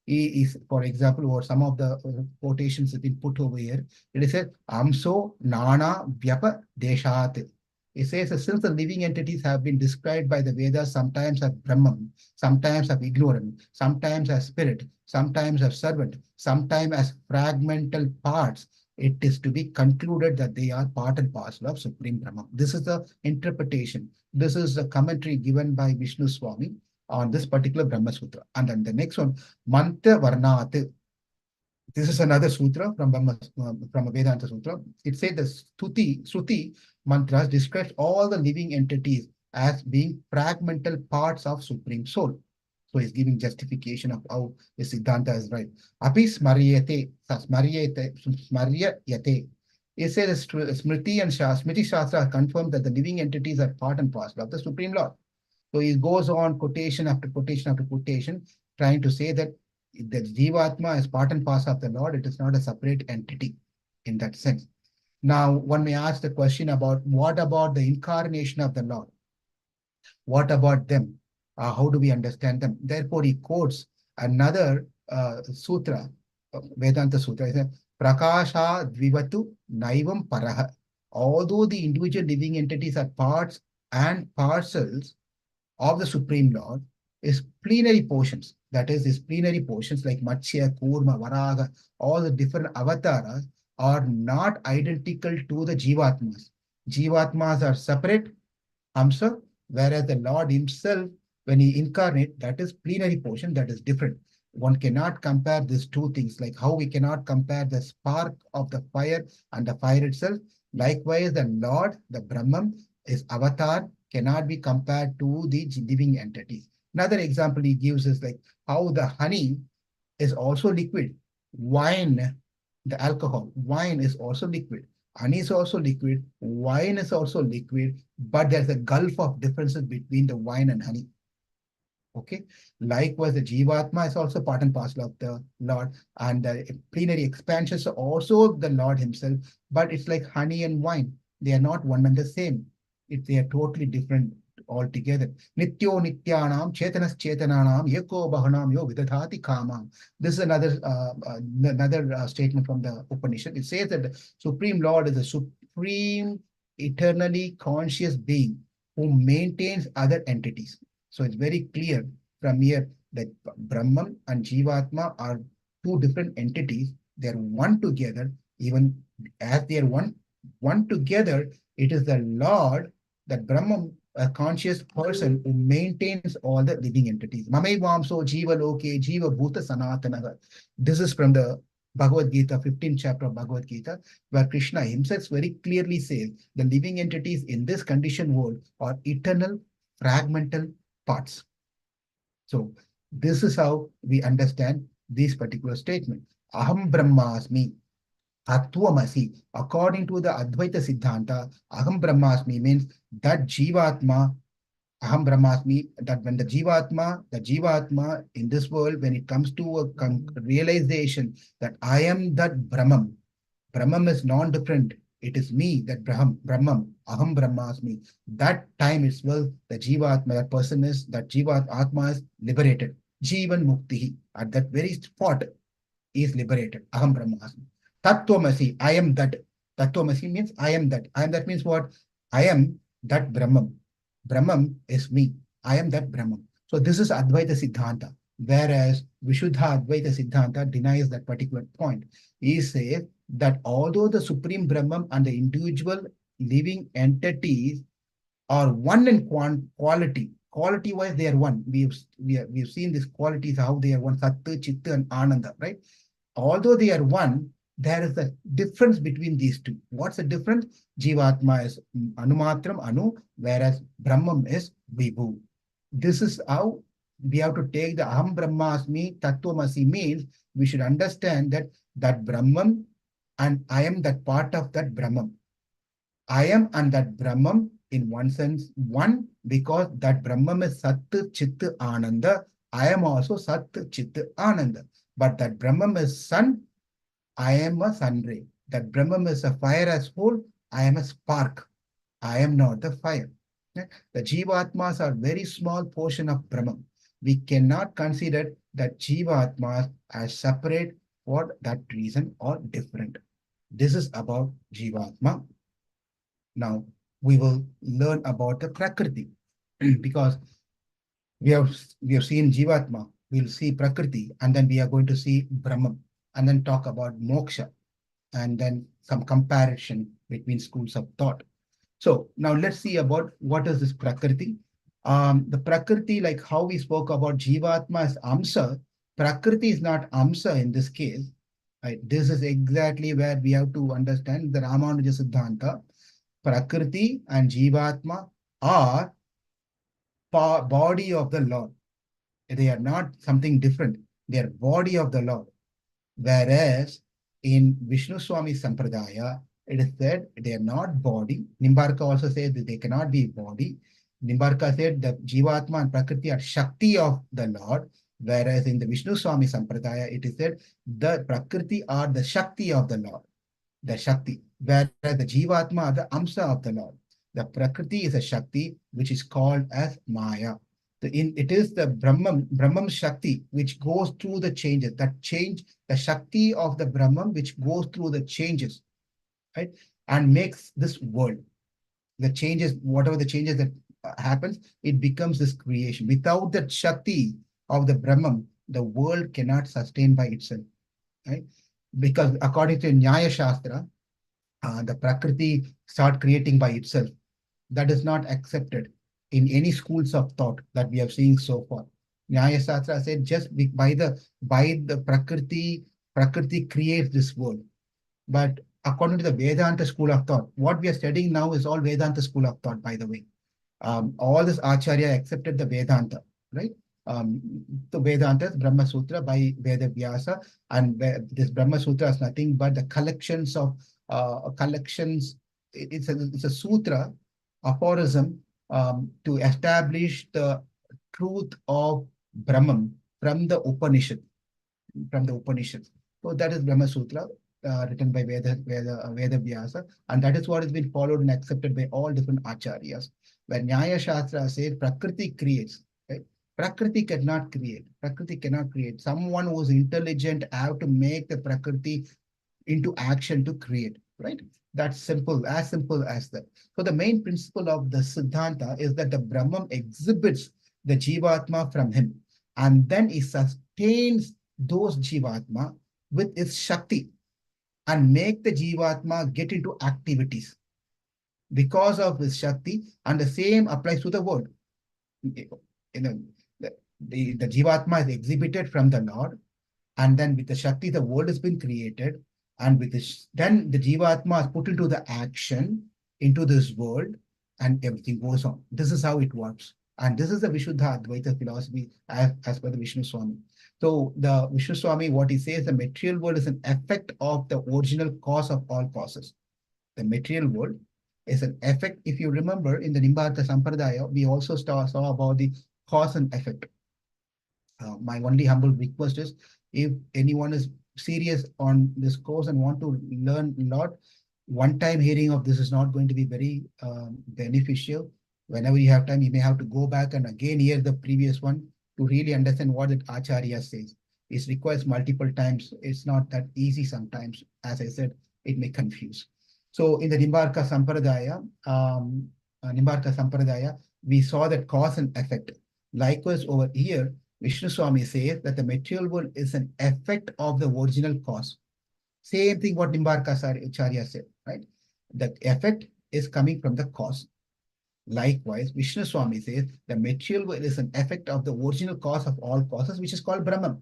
[SPEAKER 1] He is, for example, or some of the quotations have been put over here. It says, Amso Nana Vyapa Deshat. It says that since the living entities have been described by the Vedas sometimes as Brahman, sometimes as ignorant, sometimes as spirit, sometimes as servant, sometimes as fragmental parts, it is to be concluded that they are part and parcel of Supreme Brahman. This is the interpretation. This is the commentary given by Vishnu Swami on this particular Brahma Sutra. And then the next one, Mantya Varnat. This is another sutra from from a Vedanta Sutra. It says the Shruti mantras describes all the living entities as being fragmental parts of Supreme Soul. So he's giving justification of how the Siddhanta is right. Api smaryate, smaryate. It says Smriti and Smriti Shastra confirm that the living entities are part and parcel of the Supreme Lord. So he goes on quotation after quotation after quotation, trying to say that the Jivatma is part and parcel of the Lord. It is not a separate entity in that sense. Now, one may ask the question about what about the incarnation of the Lord? What about them? How do we understand them? Therefore, he quotes another sutra, Vedanta Sutra. He says, Prakasha Dvivatu Naivam Paraha. Although the individual living entities are parts and parcels of the Supreme Lord, is plenary portions. That is, his plenary portions like Matsya, Kurma, Varaga, all the different avatars are not identical to the Jivatmas. Jivatmas are separate Hamsa, whereas the Lord himself, when he incarnate, that is plenary portion, that is different. One cannot compare these two things, like how we cannot compare the spark of the fire and the fire itself. Likewise, the Lord, the Brahman, his avatar cannot be compared to the living entities. Another example he gives is like how the honey is also liquid. Wine, the alcohol, wine is also liquid. Honey is also liquid. Wine is also liquid, but there's a gulf of differences between the wine and honey. Okay. Likewise, the Jivatma is also part and parcel of the Lord, and the plenary expansions are also the Lord Himself. But it's like honey and wine; they are not one and the same. They are totally different altogether. Nityo nityanam chetanas chetananam eko bahanam yo vidadhati kamam. This is another statement from the Upanishad. It says that the Supreme Lord is a supreme, eternally conscious being who maintains other entities. So it's very clear from here that Brahman and Jivatma are two different entities. They're one together, even as they are one together, it is the Lord, that Brahman, a conscious person who maintains all the living entities. Mamai Vamso Jiva Loke Jiva Bhuta Sanatanaha. This is from the Bhagavad Gita, 15th chapter of Bhagavad Gita, where Krishna himself very clearly says the living entities in this conditioned world are eternal, fragmental parts. So this is how we understand this particular statement. Aham Brahmasmi, Attvamasi. According to the Advaita Siddhanta, Aham Brahmasmi means that Jivatma, Aham Brahmasmi, that when the Jivatma in this world, when it comes to a realization that I am that Brahman, Brahman is non-different. It is me, that Brahman, Aham Brahmasmi. That time itself, the Jivatma, that person is, that Jivat Atma is liberated. Jivan Mukti. At that very spot is liberated. Aham Brahmasmi. Tattvamasi, I am that. Tattvamasi means I am that. I am that means what? I am that Brahman. Brahman is me. I am that Brahman. So this is Advaita Siddhanta. Whereas Vishuddha Advaita Siddhanta denies that particular point. He says that although the Supreme Brahman and the individual living entities are one in quality, quality wise they are one. We've seen these qualities, how they are one, Sattva, Chitta, and Ananda, right? Although they are one, there is a difference between these two. What's the difference? Jivatma is Anumatram, Anu, whereas Brahman is Vibhu. This is how we have to take the Aham Brahmasmi, Tattvamasi means we should understand that Brahman and I am that part of that Brahman. I am and that Brahman in one sense one, because that Brahman is Sat, Chit, Ananda. I am also Sat, Chit, Ananda. But that Brahman is sun, I am a sun ray. That Brahman is a fire as whole, I am a spark. I am not the fire. The Jivatmas are very small portion of Brahman. We cannot consider that Jivatmas as separate for that reason or different. This is about Jivatma. Now we will learn about the Prakriti because we have seen Jivatma, we'll see Prakriti, and then we are going to see Brahman, and then talk about Moksha, and then some comparison between schools of thought. So now let's see about what is this Prakriti. The Prakriti, like how we spoke about Jivatma as Amsa, Prakriti is not Amsa in this case. Right? This is exactly where we have to understand the Ramanuja Siddhanta. Prakriti and Jivatma are body of the Lord. They are not something different. They are body of the Lord. Whereas in Vishnu Swami Sampradaya, it is said they are not body. Nimbarka also says that they cannot be body. Nimbarka said that Jivatma and Prakriti are Shakti of the Lord. Whereas in the Vishnu Swami Sampradaya, it is said the Prakriti are the Shakti of the Lord. the Shakti, whereas the Jivatma are the Amsa of the Lord. The Prakriti is a Shakti which is called as Maya. It is the Brahman Shakti which goes through the changes. That change, the Shakti of the Brahman which goes through the changes, right, and makes this world. The changes, whatever the changes that happens, it becomes this creation. Without that Shakti of the Brahman, the world cannot sustain by itself, right? Because according to Nyaya Shastra, the Prakriti start creating by itself. That is not accepted in any schools of thought that we have seen so far. Nyaya Shastra said just by the Prakriti creates this world. But according to the Vedanta school of thought, what we are studying now is all Vedanta school of thought, by the way. All this Acharya accepted the Vedanta, right? Um, the Vedanta is Brahma Sutra by Veda Vyasa, and this Brahma Sutra is nothing but the collections of collections. It's a sutra, aphorism, to establish the truth of Brahman from the Upanishads. So that is Brahma Sutra, written by Veda Vyasa, and that is what has been followed and accepted by all different acharyas. When Nyaya Shastra says Prakriti creates, right? Prakriti cannot create. Prakriti cannot create. Someone who is intelligent have to make the Prakriti into action to create, right? That's simple as that. So the main principle of the Siddhanta is that the Brahman exhibits the Jivatma from him, and then he sustains those Jivatma with its Shakti and make the Jivatma get into activities because of his Shakti, and the same applies to the world. You know, the Jivatma is exhibited from the Lord, and then with the Shakti, the world has been created, and with this, then the Jivatma is put into the action into this world, and everything goes on. This is how it works. And this is the Vishuddha Advaita philosophy as per the Vishnu Swami. So the Vishnu Swami, what he says, the material world is an effect of the original cause of all causes. The material world is an effect. If you remember in the Nimbarka Sampradaya, we also saw about the cause and effect. My only humble request is, if anyone is serious on this course and want to learn a lot, one time hearing of this is not going to be very beneficial. Whenever you have time, you may have to go back and again hear the previous one to really understand what the Acharya says. It requires multiple times. It's not that easy sometimes. As I said, it may confuse. So in the Nimbarka Sampradaya, we saw that cause and effect. Likewise, over here, Vishnu Swami says that the material world is an effect of the original cause. Same thing what Nimbarka Acharya said, right? The effect is coming from the cause. Likewise, Vishnu Swami says the material world is an effect of the original cause of all causes, which is called Brahman.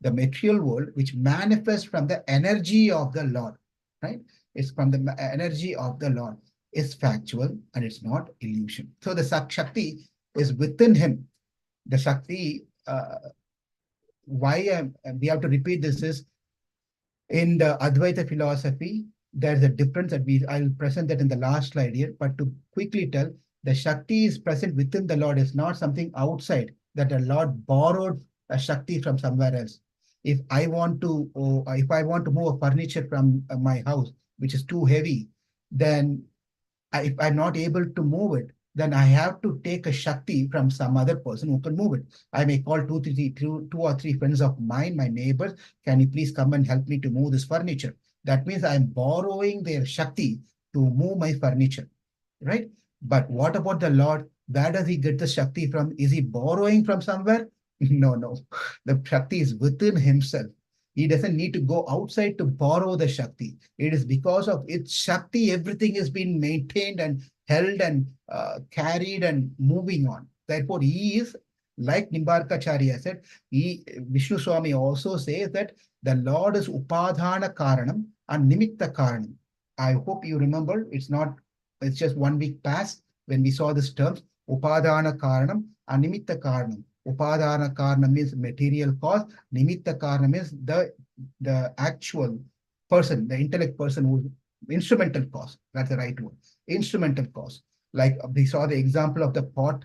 [SPEAKER 1] The material world, which manifests from the energy of the Lord, right? It's from the energy of the Lord. It's factual and it's not illusion. So the Shakti is within him. The Shakti, why we have to repeat this is, in the Advaita philosophy, there's a difference that I'll present that in the last slide here, but to quickly tell, the Shakti is present within the Lord. It's not something outside that the Lord borrowed a Shakti from somewhere else. If I want to move a furniture from my house, which is too heavy, then if I'm not able to move it, then I have to take a Shakti from some other person who can move it. I may call two or three friends of mine, my neighbors, can you please come and help me to move this furniture? That means I'm borrowing their Shakti to move my furniture, right? But what about the Lord? Where does he get the Shakti from? Is he borrowing from somewhere? No, no. The Shakti is within himself. He doesn't need to go outside to borrow the Shakti. It is because of its Shakti, everything has been maintained and held and carried and moving on. Therefore, he is, like Nimbarkacharya said, Vishnu Swami also says that the Lord is Upadhana Karanam and Nimitta Karanam. I hope you remember, it's just 1 week past when we saw this terms, Upadhana Karanam and Nimitta Karanam. Upadhana Karanam means material cause. Nimitta Karanam is the actual person, the intellect person who instrumental cause. That's the right word. Instrumental cause. Like we saw the example of the pot.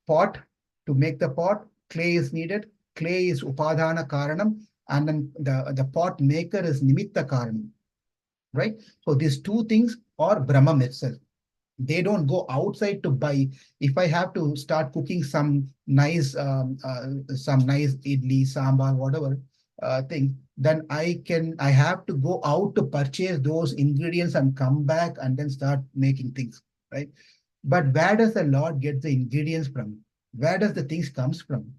[SPEAKER 1] Pot, to make the pot, clay is needed. Clay is Upadhana Karanam, and then the pot maker is Nimitta Karanam. right? So these two things are Brahman itself. They don't go outside to buy. If I have to start cooking some nice idli, sambar, whatever thing, then I have to go out to purchase those ingredients and come back and then start making things, right? But where does the Lord get the ingredients from? Where does the things comes from?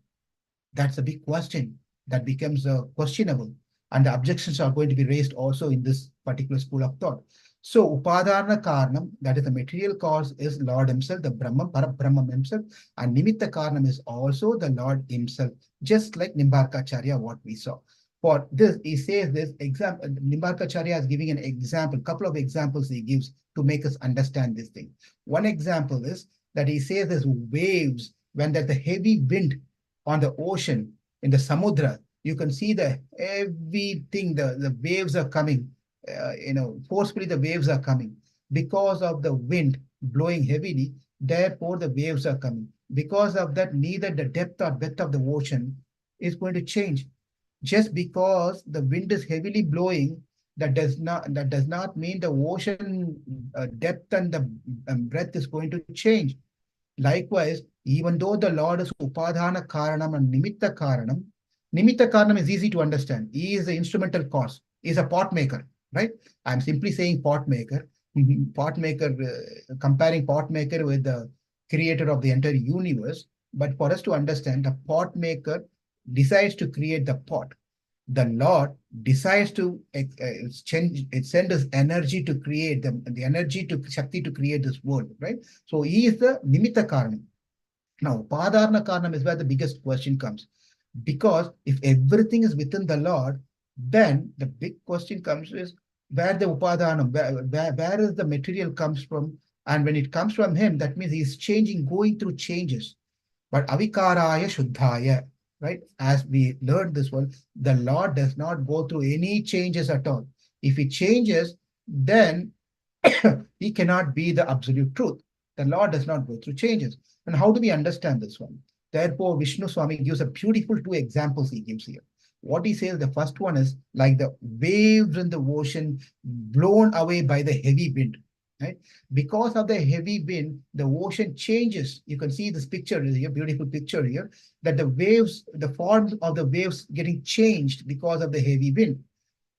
[SPEAKER 1] That's a big question that becomes questionable. And the objections are going to be raised also in this particular school of thought. So, Upadharana Karanam, that is the material cause, is Lord Himself, the Brahman, Parabrahman Himself, and Nimitta Karanam is also the Lord Himself, just like Nimbarkacharya, what we saw. For this, he says this example, Nimbarkacharya is giving an example, couple of examples he gives to make us understand this thing. One example is that he says there's waves when there's a heavy wind on the ocean, in the samudra, you can see the everything, the waves are coming, forcefully the waves are coming because of the wind blowing heavily, therefore the waves are coming. Because of that, neither the depth or breadth of the ocean is going to change. Just because the wind is heavily blowing, that does not mean the ocean depth and the breadth is going to change. Likewise, even though the Lord is Upadhana Karanam and Nimitta Karanam is easy to understand. He is the instrumental cause. He is a pot maker, right? I'm simply saying pot maker. Pot maker, comparing pot maker with the creator of the entire universe. But for us to understand, the pot maker decides to create the pot. The Lord decides to send his energy to create the energy to Shakti to create this world, right? So he is the Nimitta Karanam. Now, Upadharana Karanam is where the biggest question comes. Because if everything is within the Lord, then the big question comes is where the Upadhanam, where is the material comes from? And when it comes from him, that means he's changing, going through changes. But avikaraya shuddhaya, right? As we learned this one, the Lord does not go through any changes at all. If he changes, then he cannot be the absolute truth. The Lord does not go through changes. And how do we understand this one? Therefore, Vishnu Swami gives a beautiful two examples he gives here. What he says, the first one is like the waves in the ocean blown away by the heavy wind. Right? Because of the heavy wind, the ocean changes. You can see this picture here, beautiful picture here, that the waves, the form of the waves getting changed because of the heavy wind.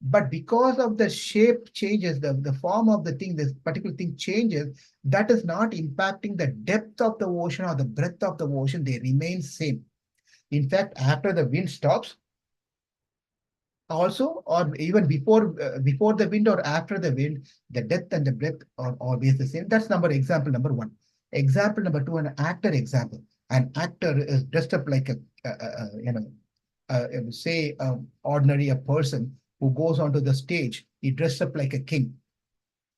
[SPEAKER 1] But because of the shape changes, the form of the thing, this particular thing changes, that is not impacting the depth of the ocean or the breadth of the ocean. They remain same. In fact, after the wind stops, also, or even before the wind or after the wind, the depth and the breadth are always the same. That's example number one. Example number two, an actor example. An actor is dressed up like say ordinary a person who goes onto the stage. He dressed up like a king,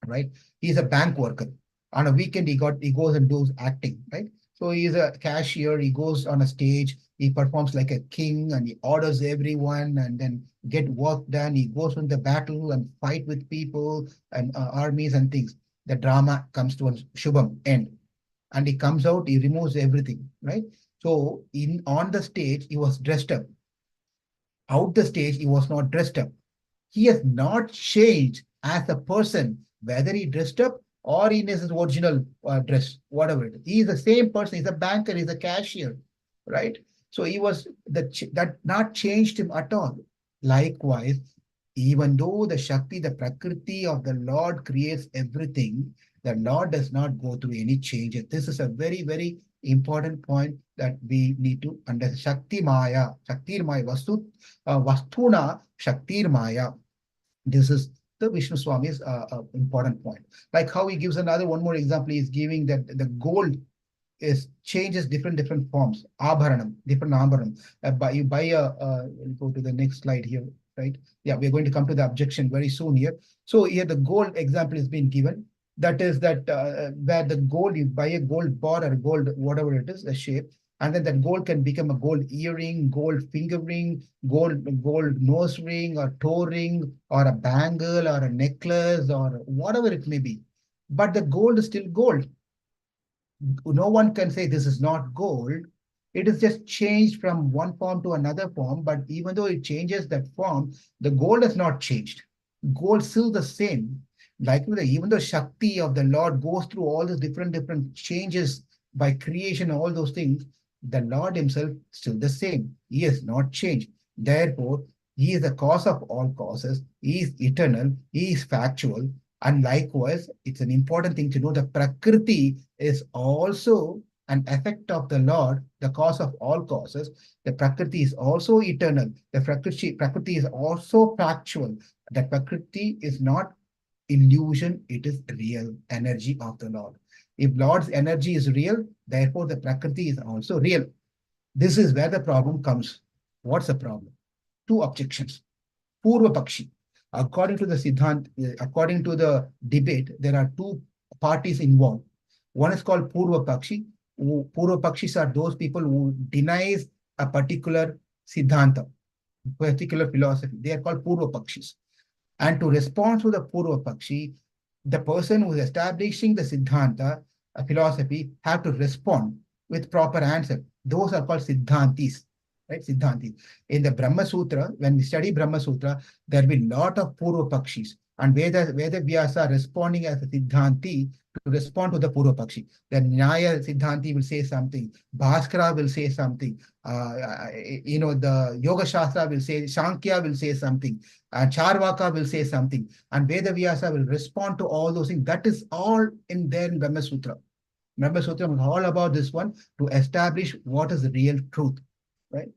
[SPEAKER 1] right? He's a bank worker. On a weekend, he goes and does acting, right? So he's a cashier. He goes on a stage. He performs like a king, and he orders everyone, and then get work done. He goes on the battle and fight with people and armies and things. The drama comes to a shubham end, and he comes out. He removes everything, right? So in on the stage, he was dressed up. Out the stage, he was not dressed up. He has not changed as a person, whether he dressed up or in his original dress, whatever it is. He is the same person. He's a banker. He's a cashier, right? So he was that not changed him at all. Likewise, even though the Shakti, the Prakriti of the Lord creates everything, the Lord does not go through any changes. This is a very, very important point that we need to understand. Shakti Maya, Shaktir Maya, Vastuna Shaktir Maya. This is the Vishnu Swami's important point. Like how he gives another one more example, he is giving that the gold is changes different forms. Abharanam, different abharanam. You buy we'll go to the next slide here, right? Yeah, we're going to come to the objection very soon here. So here the gold example is being given. That is that where the gold, you buy a gold bar or gold, whatever it is, the shape, and then that gold can become a gold earring, gold finger ring, gold nose ring, or toe ring, or a bangle, or a necklace, or whatever it may be. But the gold is still gold. No one can say this is not gold. It is just changed from one form to another form, but even though it changes that form, the gold has not changed. goal still the same. Like even the Shakti of the Lord goes through all these different changes by creation, all those things, the Lord himself still the same. He has not changed. Therefore, he is the cause of all causes. He is eternal. He is factual. And likewise, it's an important thing to know that Prakriti is also an effect of the Lord, the cause of all causes. The Prakriti is also eternal. The Prakriti is also factual. The Prakriti is not illusion, it is real energy of the Lord. If Lord's energy is real, therefore the Prakriti is also real. This is where the problem comes. What's the problem? Two objections. Purva Pakshi. According to the Siddhant, according to the debate, there are two parties involved. One is called Purva Pakshi. Purva Pakshis are those people who denies a particular Siddhanta, particular philosophy. They are called Purva Pakshis. And to respond to the Purva Pakshi, the person who is establishing the Siddhanta, a philosophy, have to respond with proper answer. Those are called Siddhantis, right? Siddhantis. In the Brahma Sutra, when we study Brahma Sutra, there will be a lot of Purva Pakshis. And Veda Vyasa responding as a Siddhanti to respond to the Purva Pakshi. Then Nyaya Siddhanti will say something, Bhaskara will say something, the Yoga Shastra will say, Shankya will say something, and Charvaka will say something, and Vedavyasa will respond to all those things. That is all in there in Brahma Sutra. Brahma Sutra is all about this one to establish what is the real truth, right?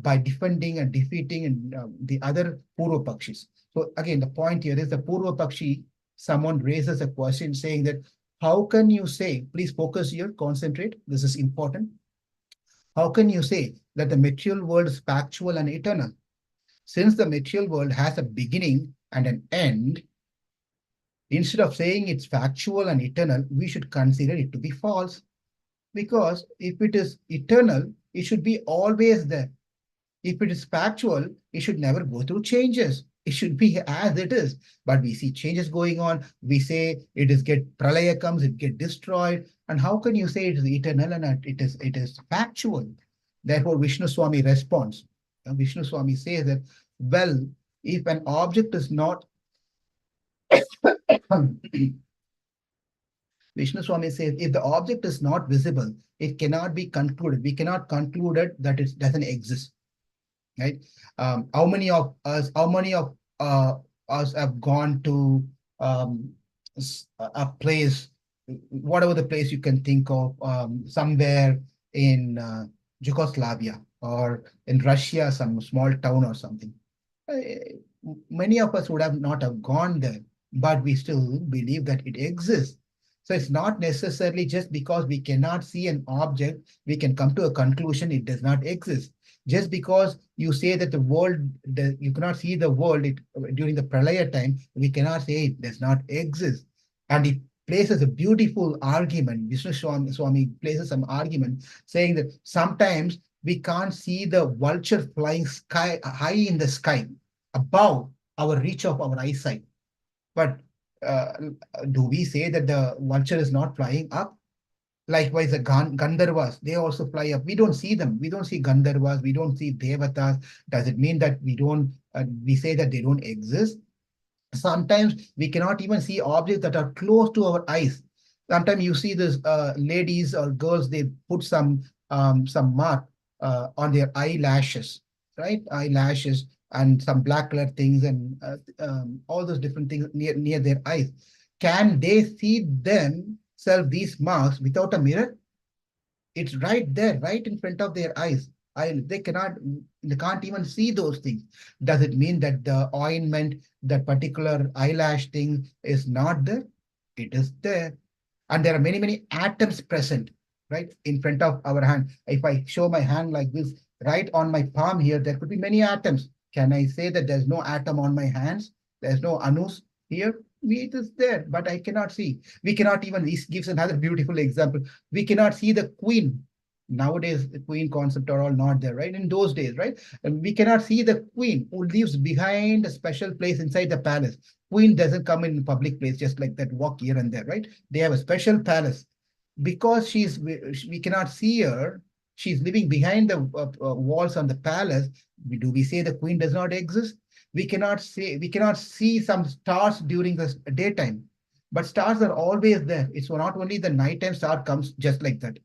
[SPEAKER 1] By defending and defeating and the other Purva Pakshis. So again, the point here is the Purva Pakshi, someone raises a question saying that, how can you say, please focus here, concentrate, this is important. How can you say that the material world is factual and eternal? Since the material world has a beginning and an end, instead of saying it's factual and eternal, we should consider it to be false. Because if it is eternal, it should be always there. If it is factual, it should never go through changes. It should be as it is. But we see changes going on. We say it is pralaya comes, it get destroyed. And how can you say it is eternal and it is factual? Therefore, Vishnu Swami responds. Vishnu Swami says that, well, if an object is not Vishnu Swami says, if the object is not visible, it cannot be concluded. We cannot conclude it that it doesn't exist, right? How many of us have gone to a place, whatever the place you can think of, somewhere in Yugoslavia or in Russia, some small town or something. Many of us would have not have gone there, but we still believe that it exists. So it's not necessarily just because we cannot see an object, we can come to a conclusion it does not exist. Just because you say that you cannot see the world during the Pralaya time, we cannot say it does not exist. And it places a beautiful argument. Vishnu Swami places some argument saying that sometimes we can't see the vulture flying high in the sky above our reach of our eyesight. But uh, do we say that the vulture is not flying up? Likewise, the Gandharvas, they also fly up. We don't see them. We don't see Gandharvas. We don't see Devatas. Does it mean that we say that they don't exist? Sometimes we cannot even see objects that are close to our eyes. Sometimes you see this ladies or girls, they put some mark on their eyelashes, right? Eyelashes and some black color things and all those different things near their eyes. Can they see themselves these marks without a mirror? It's right there, right in front of their eyes. They can't even see those things. Does it mean that the ointment, that particular eyelash thing is not there? It is there. And there are many atoms present, right, in front of our hand. If I show my hand like this, right on my palm here, there could be many atoms. Can I say that there's no atom on my hands? There's no anus here? It is there, but I cannot see. We cannot even, this gives another beautiful example. We cannot see the queen. Nowadays, the queen concept are all not there, right? In those days, right? And we cannot see the queen who lives behind a special place inside the palace. Queen doesn't come in public place just like that, walk here and there, right? They have a special palace. Because we cannot see her, she's living behind the walls on the palace. Do we say the queen does not exist? We cannot see some stars during the daytime, but stars are always there. It's not only the nighttime star comes just like that.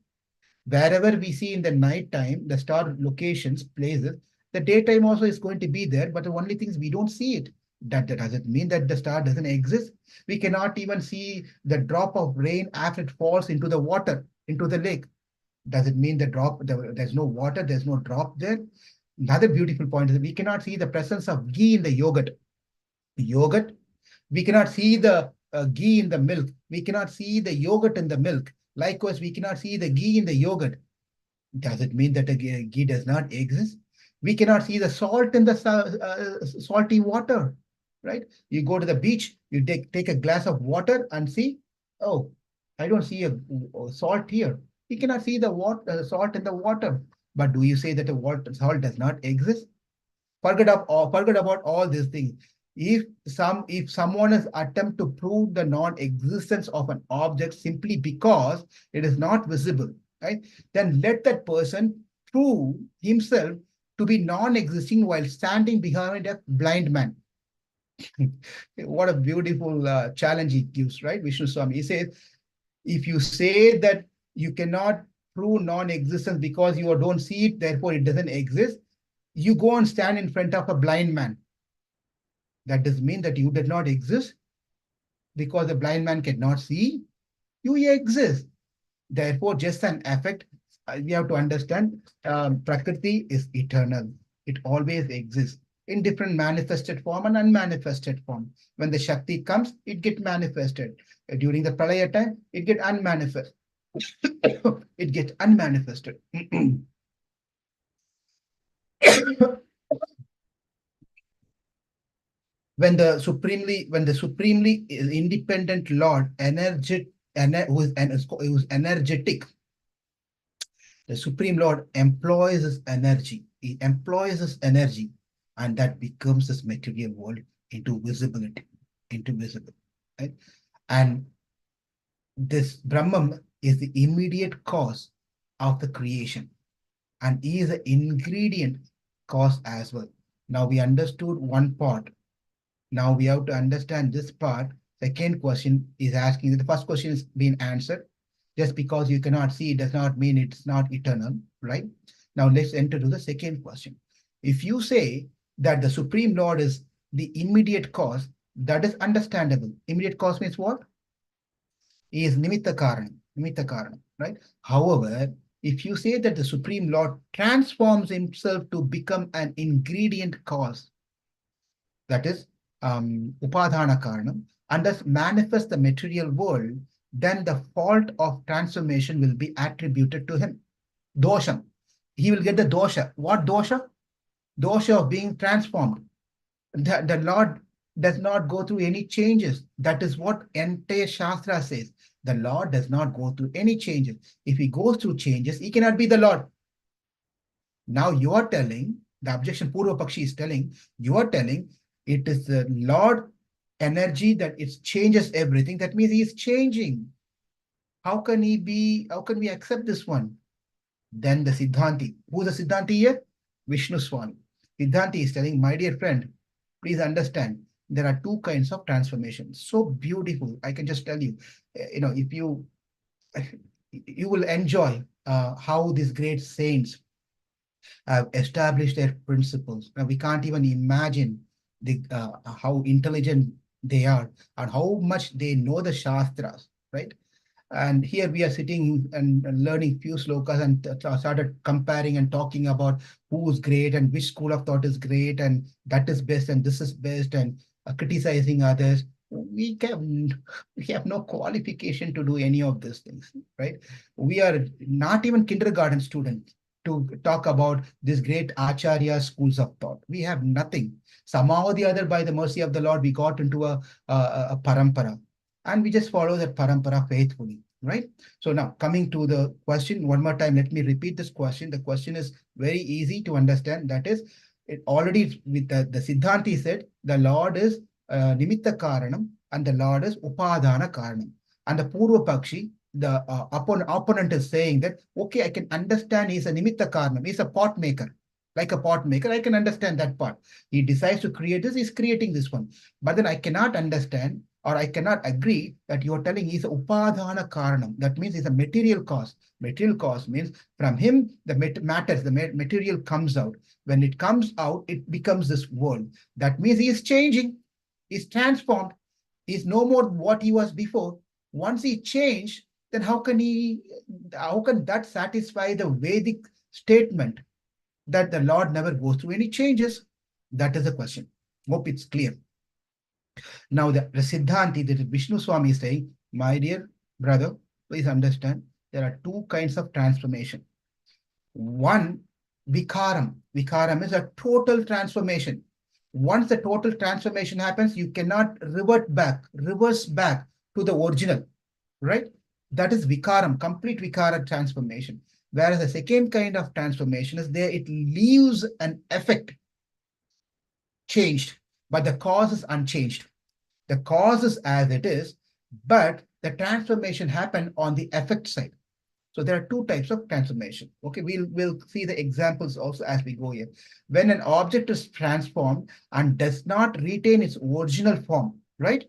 [SPEAKER 1] Wherever we see in the night time, the star locations, places, the daytime also is going to be there, but the only thing is we don't see it. That doesn't mean that the star doesn't exist. We cannot even see the drop of rain after it falls into the water, into the lake. Does it mean there's no water, there's no drop there? Another beautiful point is that we cannot see the presence of ghee in the yogurt. Yogurt, we cannot see the ghee in the milk. We cannot see the yogurt in the milk. Likewise, we cannot see the ghee in the yogurt. Does it mean that the ghee does not exist? We cannot see the salt in the salty water, right? You go to the beach, you take a glass of water and see, oh, I don't see a salt here. We cannot see the salt in the water. But do you say that the water salt does not exist? Forget about all these things. If someone is attempt to prove the non-existence of an object simply because it is not visible, right? Then let that person prove himself to be non-existing while standing behind a blind man. What a beautiful challenge he gives, right? Vishnu Swami. He says, if you say that you cannot prove non-existence because you don't see it, therefore it doesn't exist, you go and stand in front of a blind man. That does mean that you did not exist because the blind man cannot see. You exist. Therefore, just an effect. We have to understand Prakriti is eternal. It always exists in different manifested form and unmanifested form. When the Shakti comes, it gets manifested. During the Pralaya time, it gets unmanifested. It gets unmanifested. When the supremely independent Lord, who is energetic, the Supreme Lord employs his energy. He employs his energy, and that becomes this material world into visibility, into visible, right? And this Brahman is the immediate cause of the creation, and he is an ingredient cause as well. Now we understood one part. Now we have to understand this part. Second question is asking, the first question is being answered. Just because you cannot see does not mean it's not eternal, right? Now let's enter to the second question. If you say that the Supreme Lord is the immediate cause, that is understandable. Immediate cause means what? He is nimitta karanam, right? However, if you say that the Supreme Lord transforms himself to become an ingredient cause, that is upadhana karanam, and thus manifest the material world, then the fault of transformation will be attributed to him. Dosham. He will get the dosha. What dosha? Dosha of being transformed. The Lord does not go through any changes. That is what entire Shastra says. The Lord does not go through any changes. If he goes through changes, he cannot be the Lord. Now you are telling, the objection Purva Pakshi is telling, you are telling it is the Lord energy that it changes everything. That means he is changing. How can we accept this one? Then the Siddhanti. Who's the Siddhanti here? Vishnu Swami. Siddhanti is telling, my dear friend, please understand, there are two kinds of transformations. So beautiful. I can just tell you, if you will enjoy how these great saints have established their principles. Now, we can't even imagine how intelligent they are and how much they know the Shastras, right? And here we are sitting and learning few slokas and started comparing and talking about who's great and which school of thought is great and that is best and this is best and criticizing others. We have no qualification to do any of these things, right? We are not even kindergarten students to talk about this great Acharya schools of thought. We have nothing. Somehow or the other, by the mercy of the Lord, we got into a parampara and we just follow that parampara faithfully, right? So now coming to the question one more time, let me repeat this question. The question is very easy to understand. That is, it already with the Siddhanti said the Lord is nimitta karanam and the Lord is upadana karanam. And the Purva Pakshi, the opponent is saying that, okay, I can understand he's a nimitta karanam, he's a pot maker. like a pot maker, I can understand that part. He decides to create this, he's creating this one. But then I cannot understand or I cannot agree that you're telling he's a upadhana karanam. That means he's a material cause. Material cause means from him, the matters, the material comes out. When it comes out, it becomes this world. That means he is changing, he's transformed. He's no more what he was before. Once he changed, then how can that satisfy the Vedic statement that the Lord never goes through any changes? That is the question. Hope it's clear. Now, the Siddhanti, that Vishnu Swami is saying, my dear brother, please understand, there are two kinds of transformation. One, vikaram. Vikaram is a total transformation. Once the total transformation happens, you cannot reverse back to the original, right? That is vikaram, complete vikara transformation. Whereas the second kind of transformation is there, it leaves an effect changed, but the cause is unchanged. The cause is as it is, but the transformation happened on the effect side. So there are two types of transformation. Okay, we'll see the examples also as we go here. When an object is transformed and does not retain its original form, right?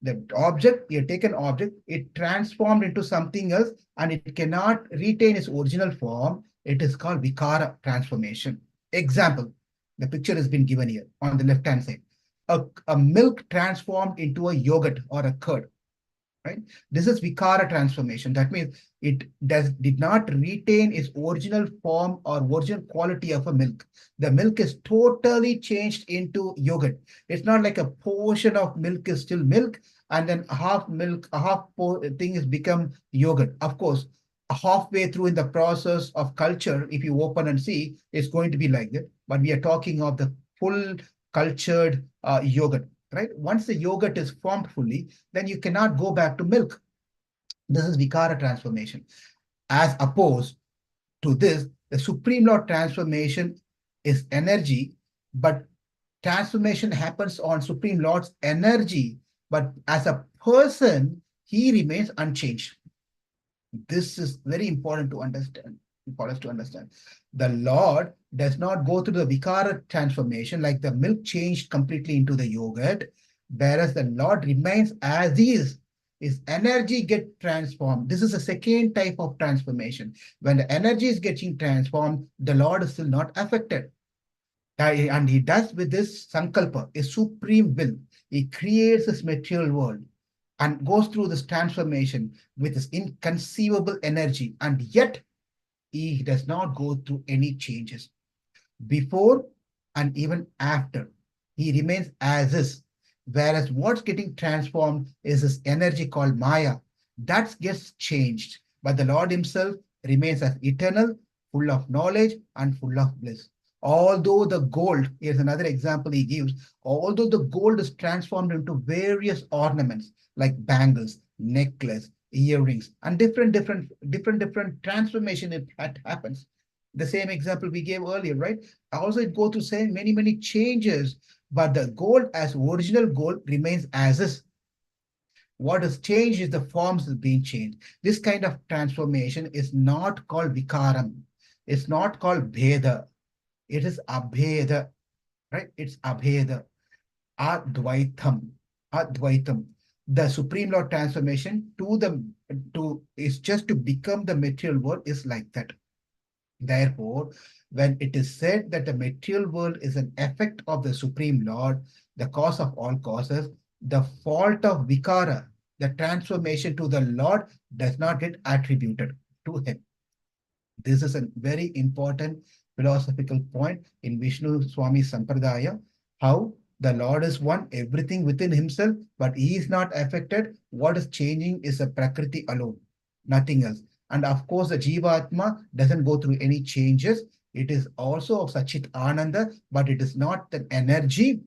[SPEAKER 1] The object, you take an object, it transformed into something else and it cannot retain its original form. It is called vikara transformation. Example, the picture has been given here on the left-hand side. A milk transformed into a yogurt or a curd, right? This is vikara transformation. That means it did not retain its original form or original quality of a milk. The milk is totally changed into yogurt. It's not like a portion of milk is still milk and then half milk, half thing is become yogurt. Of course, halfway through in the process of culture, if you open and see, it's going to be like that. But we are talking of the full cultured yogurt, right? Once the yogurt is formed fully, then you cannot go back to milk. This is vikara transformation. As opposed to this, the Supreme Lord transformation is energy, but transformation happens on Supreme Lord's energy, but as a person, he remains unchanged. This is very important to understand, for us to understand. The Lord does not go through the vikara transformation like the milk changed completely into the yogurt, whereas the Lord remains as is. His energy get transformed. This is a second type of transformation. When the energy is getting transformed, the Lord is still not affected. And he does with this sankalpa, a supreme will. He creates this material world and goes through this transformation with this inconceivable energy, and yet he does not go through any changes. Before and even after, he remains as is. Whereas what's getting transformed is this energy called Maya. That gets changed. But the Lord himself remains as eternal, full of knowledge and full of bliss. Although the gold, here's another example he gives, although the gold is transformed into various ornaments like bangles, necklace, earrings, and different transformation it happens. The same example we gave earlier, right? Also, it goes through saying many changes, but the gold as original gold remains as is. What is changed is the forms is being changed. This kind of transformation is not called vikaram. It's not called bheda. It is abheda, right? It's abheda. Advaitam. Advaitam. The Supreme Lord transformation is just to become the material world is like that. Therefore, when it is said that the material world is an effect of the Supreme Lord, the cause of all causes, the fault of vikara, the transformation to the Lord, does not get attributed to him. This is a very important philosophical point in Vishnu Swami Sampradaya, how the Lord is one, everything within himself, but he is not affected. What is changing is the Prakriti alone, nothing else. And of course, the Jivatma doesn't go through any changes. It is also of Sachit Ananda, but it is not an energy.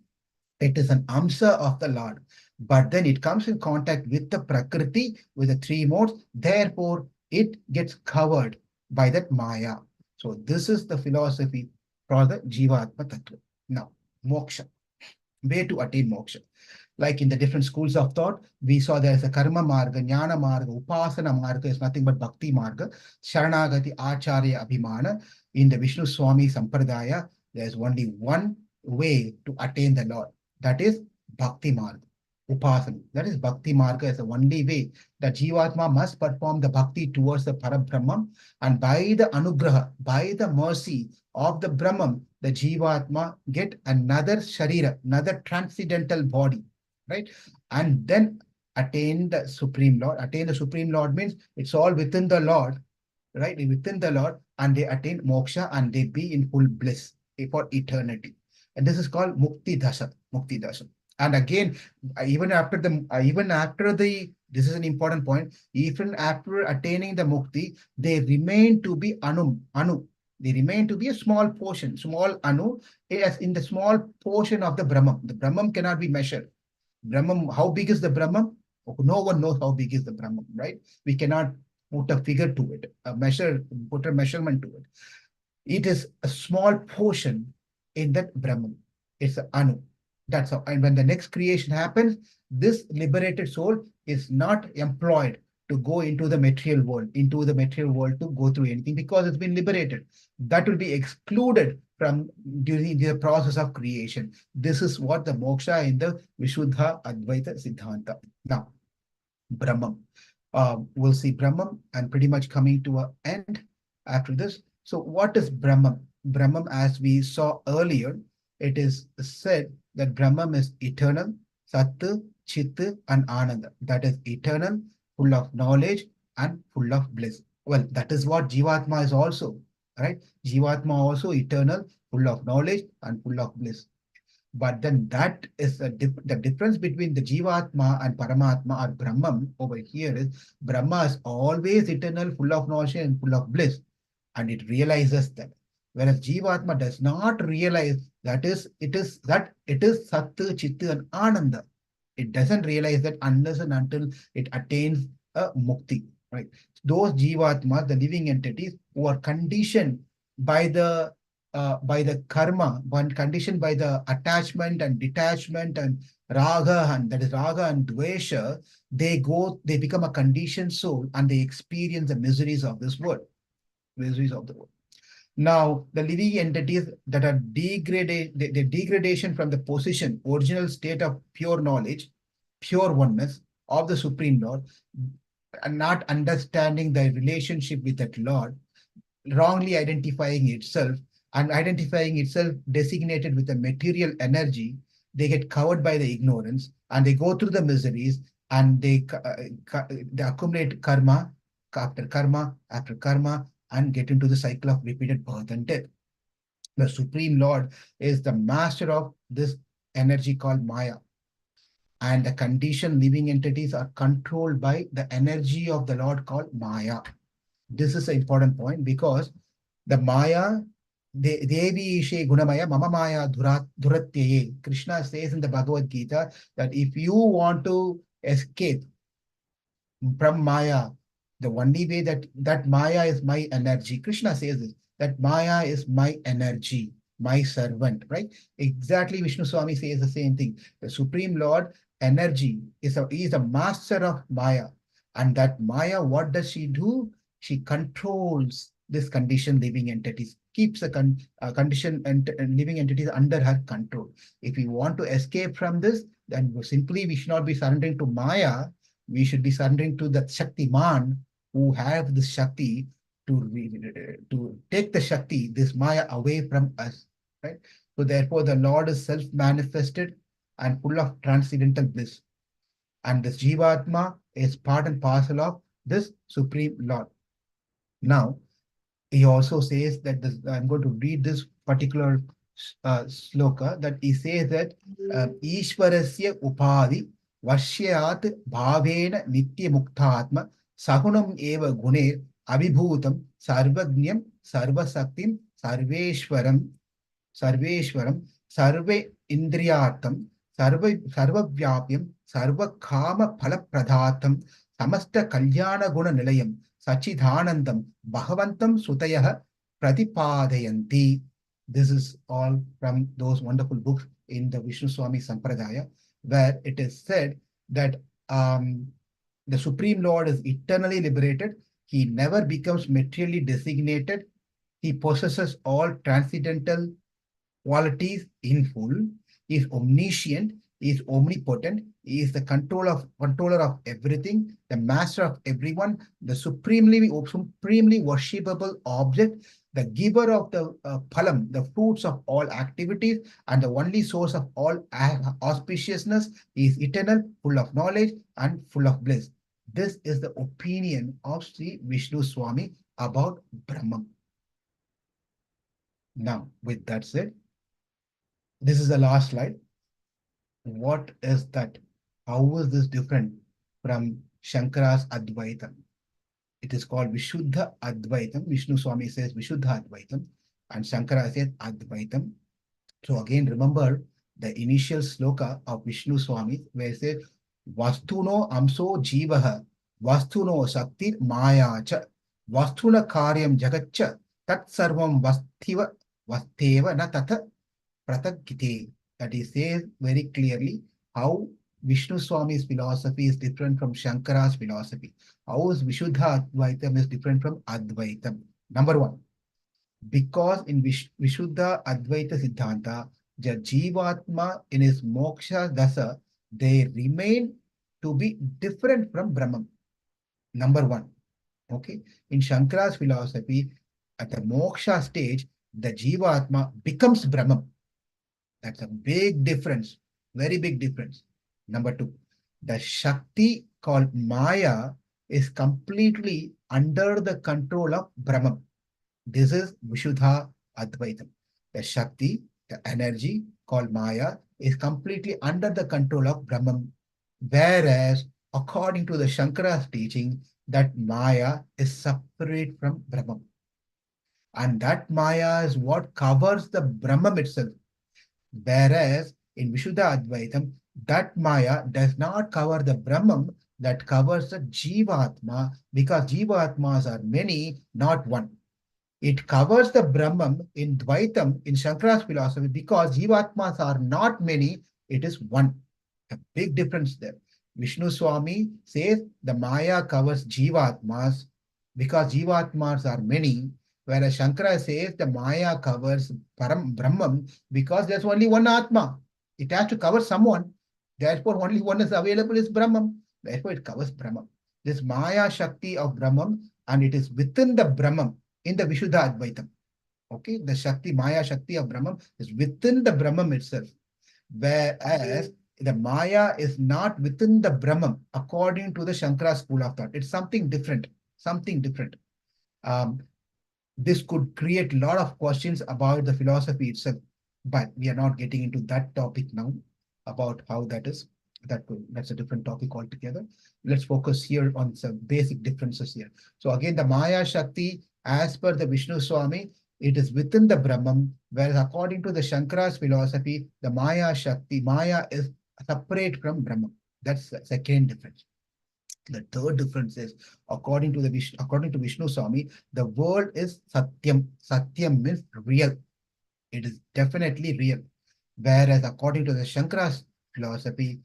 [SPEAKER 1] It is an Amsa of the Lord. But then it comes in contact with the Prakriti, with the three modes. Therefore, it gets covered by that Maya. So this is the philosophy for the Jivatma Tattva. Now, moksha. Way to attain moksha. Like in the different schools of thought, we saw there is a karma marga, jnana marga, upasana marga is nothing but bhakti marga, sharanagati, acharya, abhimana. In the Vishnu Swami Sampradaya, there is only one way to attain the Lord. That is bhakti marga, upasana. That is bhakti marga is the only way that Jivatma must perform the bhakti towards the Parabrahman, and by the anugraha, by the mercy of the Brahman, the Jivatma get another sharira, another transcendental body, right? And then attain the Supreme Lord. Attain the Supreme Lord means it's all within the Lord, right? Within the Lord, and they attain moksha and they be in full bliss for eternity. And this is called Mukti Dasha. Mukti Dasha. And again, even after the this is an important point. Even after attaining the mukti, they remain to be anu. They remain to be a small portion, small anu, as in the small portion of the Brahman. The Brahman cannot be measured. Brahman, how big is the Brahman? No one knows how big is the Brahman, right? We cannot put a figure to it, put a measurement to it. It is a small portion in that Brahman. It's an Anu. That's how. And when the next creation happens, this liberated soul is not employed to go into the material world to go through anything because it's been liberated. That will be excluded from during the process of creation. This is what the moksha in the Vishuddha Advaita Siddhanta. Now, Brahman. We'll see Brahman and pretty much coming to an end after this. So what is Brahman? Brahman, as we saw earlier, it is said that Brahman is eternal, Sat, Chit, and Ananda. That is eternal, full of knowledge, and full of bliss. Well, that is what Jivatma is also, right? Jivatma also eternal, full of knowledge, and full of bliss. But then that is the difference between the Jivatma and Paramatma or Brahman over here is Brahma is always eternal, full of knowledge and full of bliss. And it realizes that. Whereas Jivatma does not realize that it is Satya, Chitta, and Ananda. It doesn't realize that unless and until it attains a mukti. Right? Those Jivatmas, the living entities who are conditioned by the karma, one conditioned by the attachment and detachment and raga, and that is raga and dvesha, they become a conditioned soul and they experience the miseries of this world, miseries of the world. Now, the living entities that are degraded, the degradation from the position, original state of pure knowledge, pure oneness of the Supreme Lord, and not understanding the relationship with that Lord, wrongly identifying itself and identifying itself designated with a material energy, they get covered by the ignorance and they go through the miseries and they accumulate karma after karma and get into the cycle of repeated birth and death. The Supreme Lord is the master of this energy called Maya. And the conditioned living entities are controlled by the energy of the Lord called Maya. This is an important point because the Maya, Devi Ishe Gunamaya, Mama Maya Dhuratyaye. Krishna says in the Bhagavad Gita that if you want to escape from Maya, the only way that Maya is my energy. Krishna says this, that Maya is my energy, my servant, right? Exactly, Vishnu Swami says the same thing. The Supreme Lord energy is a master of Maya. And that Maya, what does she do? She controls this conditioned living entities, keeps the conditioned and living entities under her control. If we want to escape from this, then simply we should not be surrendering to Maya. We should be surrendering to the Shaktiman who have the Shakti to take the Shakti, this Maya, away from us. Right? So therefore, the Lord is self-manifested and full of transcendental bliss. And this Jivatma is part and parcel of this Supreme Lord. Now, he also says that this, I'm going to read this particular sloka, that he says that Ishwarasya Upadhi Vashyat Bhavena Nitya Muktatma Sagunam Eva Guner Abhibhutam Sarvagnyam Sarvasaktim Sarveshwaram Sarveshwaram Sarve Indriyatam Sarvavyapyam Sarvakama Phalapradhatam Samasta Kalyana Guna Nilayam Sachidanandam Bhagavantam Sutayah Pratipadayanti. This is all from those wonderful books in the Vishnu Swami Sampradaya. where it is said that the Supreme Lord is eternally liberated. He never becomes materially designated. He possesses all transcendental qualities in full. He is omniscient. He is omnipotent. He is the controller of everything, the master of everyone, the supremely worshipable object, the giver of the phalam, the fruits of all activities, and the only source of all auspiciousness. He is eternal, full of knowledge, and full of bliss. This is the opinion of Sri Vishnu Swami about Brahman. Now, with that said, this is the last slide. What is that? How is this different from Shankara's Advaitam? It is called Vishuddha Advaitam. Vishnu Swami says Vishuddha Advaitam, and Shankara says Advaitam. So again, remember the initial sloka of Vishnu Swami, where it says Vastuno Amso Jivaha, Vastuno Shakti Mayacha, Vastuna Karyam Jagacha, Tat Sarvam Vasteva Na Tata Pratakite. That he says very clearly how Vishnu Swami's philosophy is different from Shankara's philosophy. How is Vishuddha Advaitam is different from Advaitam? Number one, because in Vishuddha Advaita Siddhanta, the Jivatma in his moksha dasa, they remain to be different from Brahman. Number one. Okay. In Shankara's philosophy, at the moksha stage, the Jivatma becomes Brahman. That's a big difference, very big difference. Number two, the Shakti called Maya is completely under the control of Brahman. This is Vishuddha Advaitam. The Shakti, the energy called Maya, is completely under the control of Brahman. Whereas, according to the Shankara's teaching, that Maya is separate from Brahman. And that Maya is what covers the Brahman itself. Whereas in Vishuddha Advaitam, that Maya does not cover the Brahman, that covers the Jivatma, because Jivatmas are many, not one. It covers the Brahman in Dvaitam, in Shankara's philosophy, because Jivatmas are not many, it is one. A big difference there. Vishnu Swami says the Maya covers Jivatmas because Jivatmas are many, whereas Shankara says the Maya covers Brahman because there's only one Atma. It has to cover someone. Therefore, only one is available is Brahman. Therefore, it covers Brahman. This Maya Shakti of Brahman, and it is within the Brahman in the Vishuddha Advaitam. Okay, the Shakti, Maya Shakti of Brahman is within the Brahman itself. Whereas the Maya is not within the Brahman according to the Shankara school of thought. It's something different, something different. This could create a lot of questions about the philosophy itself, but we are not getting into that topic now about how that is. That's a different topic altogether. Let's focus here on some basic differences here. So again, the Maya Shakti, as per the Vishnu Swami, it is within the Brahman, whereas according to the Shankara's philosophy, the Maya Shakti, Maya is separate from Brahman. That's the second difference. The third difference is, according to Vishnu Swami, the world is Satyam. Satyam means real. It is definitely real. Whereas according to the Shankara's philosophy,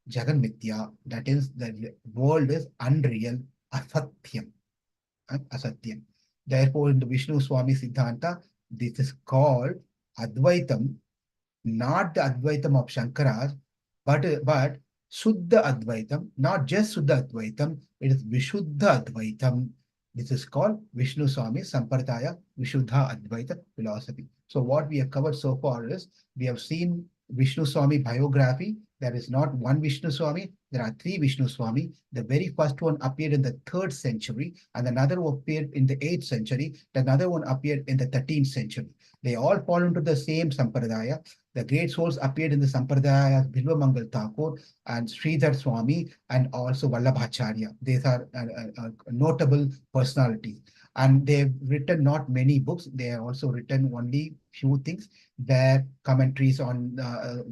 [SPEAKER 1] Jagan Mithya, that is, the world is unreal, Asatyam. Asatyam. Therefore, in the Vishnu Swami Siddhanta, this is called Advaitam, not the Advaitam of Shankara's, but Suddha Advaitam, not just Suddha Advaitam, it is Vishuddha Advaitam. This is called Vishnu Swami Sampradaya Vishuddha Advaita philosophy. So what we have covered so far is, we have seen Vishnu Swami biography. There is not one Vishnu Swami, there are three Vishnu Swami. The very first one appeared in the 3rd century, and another one appeared in the 8th century, another one appeared in the 13th century. They all fall into the same Sampradaya. The great souls appeared in the Sampradaya, Bilva Mangal Thakur and Sridhar Swami, and also Vallabhacharya. These are notable personalities. And they've written not many books. They have also written only few things. Their commentaries on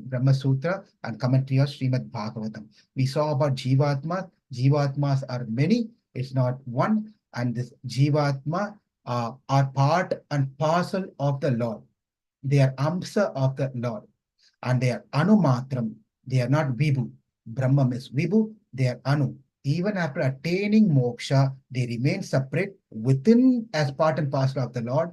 [SPEAKER 1] Brahma Sutra and commentary on Srimad Bhagavatam. We saw about Jivatma. Jivatmas are many. It's not one. And this Jivatma are part and parcel of the Lord. They are Amsa of the Lord, and they are Anumatram. They are not Vibhu. Brahman is Vibhu, they are Anu. Even after attaining moksha, they remain separate within as part and parcel of the Lord,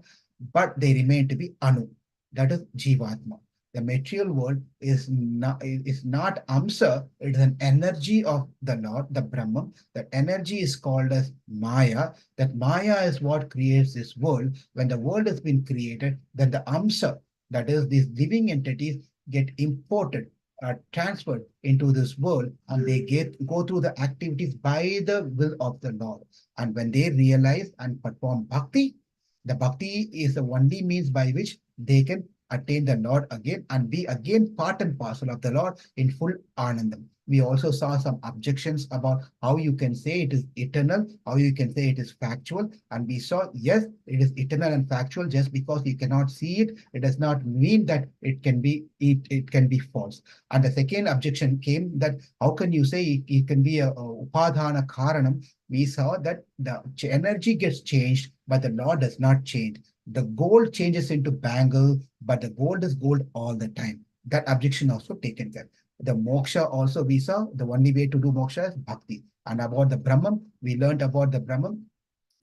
[SPEAKER 1] but they remain to be Anu. That is Jivatma. The material world is not Amsa, it is an energy of the Lord, the Brahman. That energy is called as Maya. That Maya is what creates this world. When the world has been created, then the Amsa, that is, these living entities, get imported, transferred into this world, and they go through the activities by the will of the Lord. And when they realize and perform bhakti, the bhakti is the only means by which they can attain the Lord again and be again part and parcel of the Lord in full anandam. We also saw some objections about how you can say it is eternal, how you can say it is factual. And we saw, yes, it is eternal and factual. Just because you cannot see it, it does not mean that it can be false. And the second objection came that how can you say it can be a upadhana karanam? We saw that the energy gets changed, but the law does not change. The gold changes into bangle, but the gold is gold all the time. That objection also taken care. The moksha also we saw the only way to do moksha is bhakti. And about the Brahman, we learned about the Brahman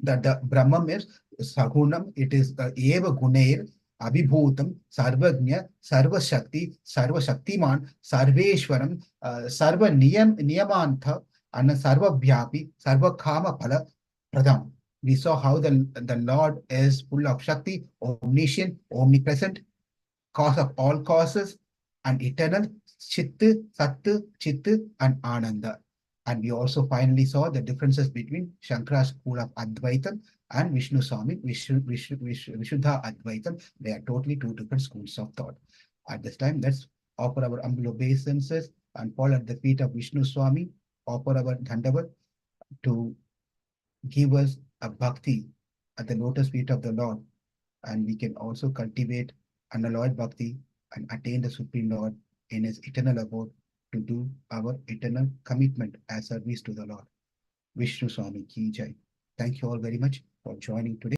[SPEAKER 1] that the Brahman is Sagunam, it is Eva Gunair, Abhibhutam, Sarvagnya, Sarva Shakti, Sarva Shaktiman, Sarveshwaram, Sarva Niyamantha, and Sarva Bhyapi, Sarva Kama Phala Pradam. We saw how the Lord is full of Shakti, omniscient, omnipresent, cause of all causes, and eternal, Chit, Sat, Chit, and Ananda. And we also finally saw the differences between Shankara's school of Advaita and Vishnu Swami, Vishuddha Advaita. They are totally two different schools of thought. At this time, let's offer our humble obeisances and fall at the feet of Vishnu Swami, offer our Dandavat to give us a bhakti at the lotus feet of the Lord, and we can also cultivate unalloyed bhakti and attain the Supreme Lord in his eternal abode to do our eternal commitment as service to the Lord. Vishnu Swami Ki Jai. Thank you all very much for joining today.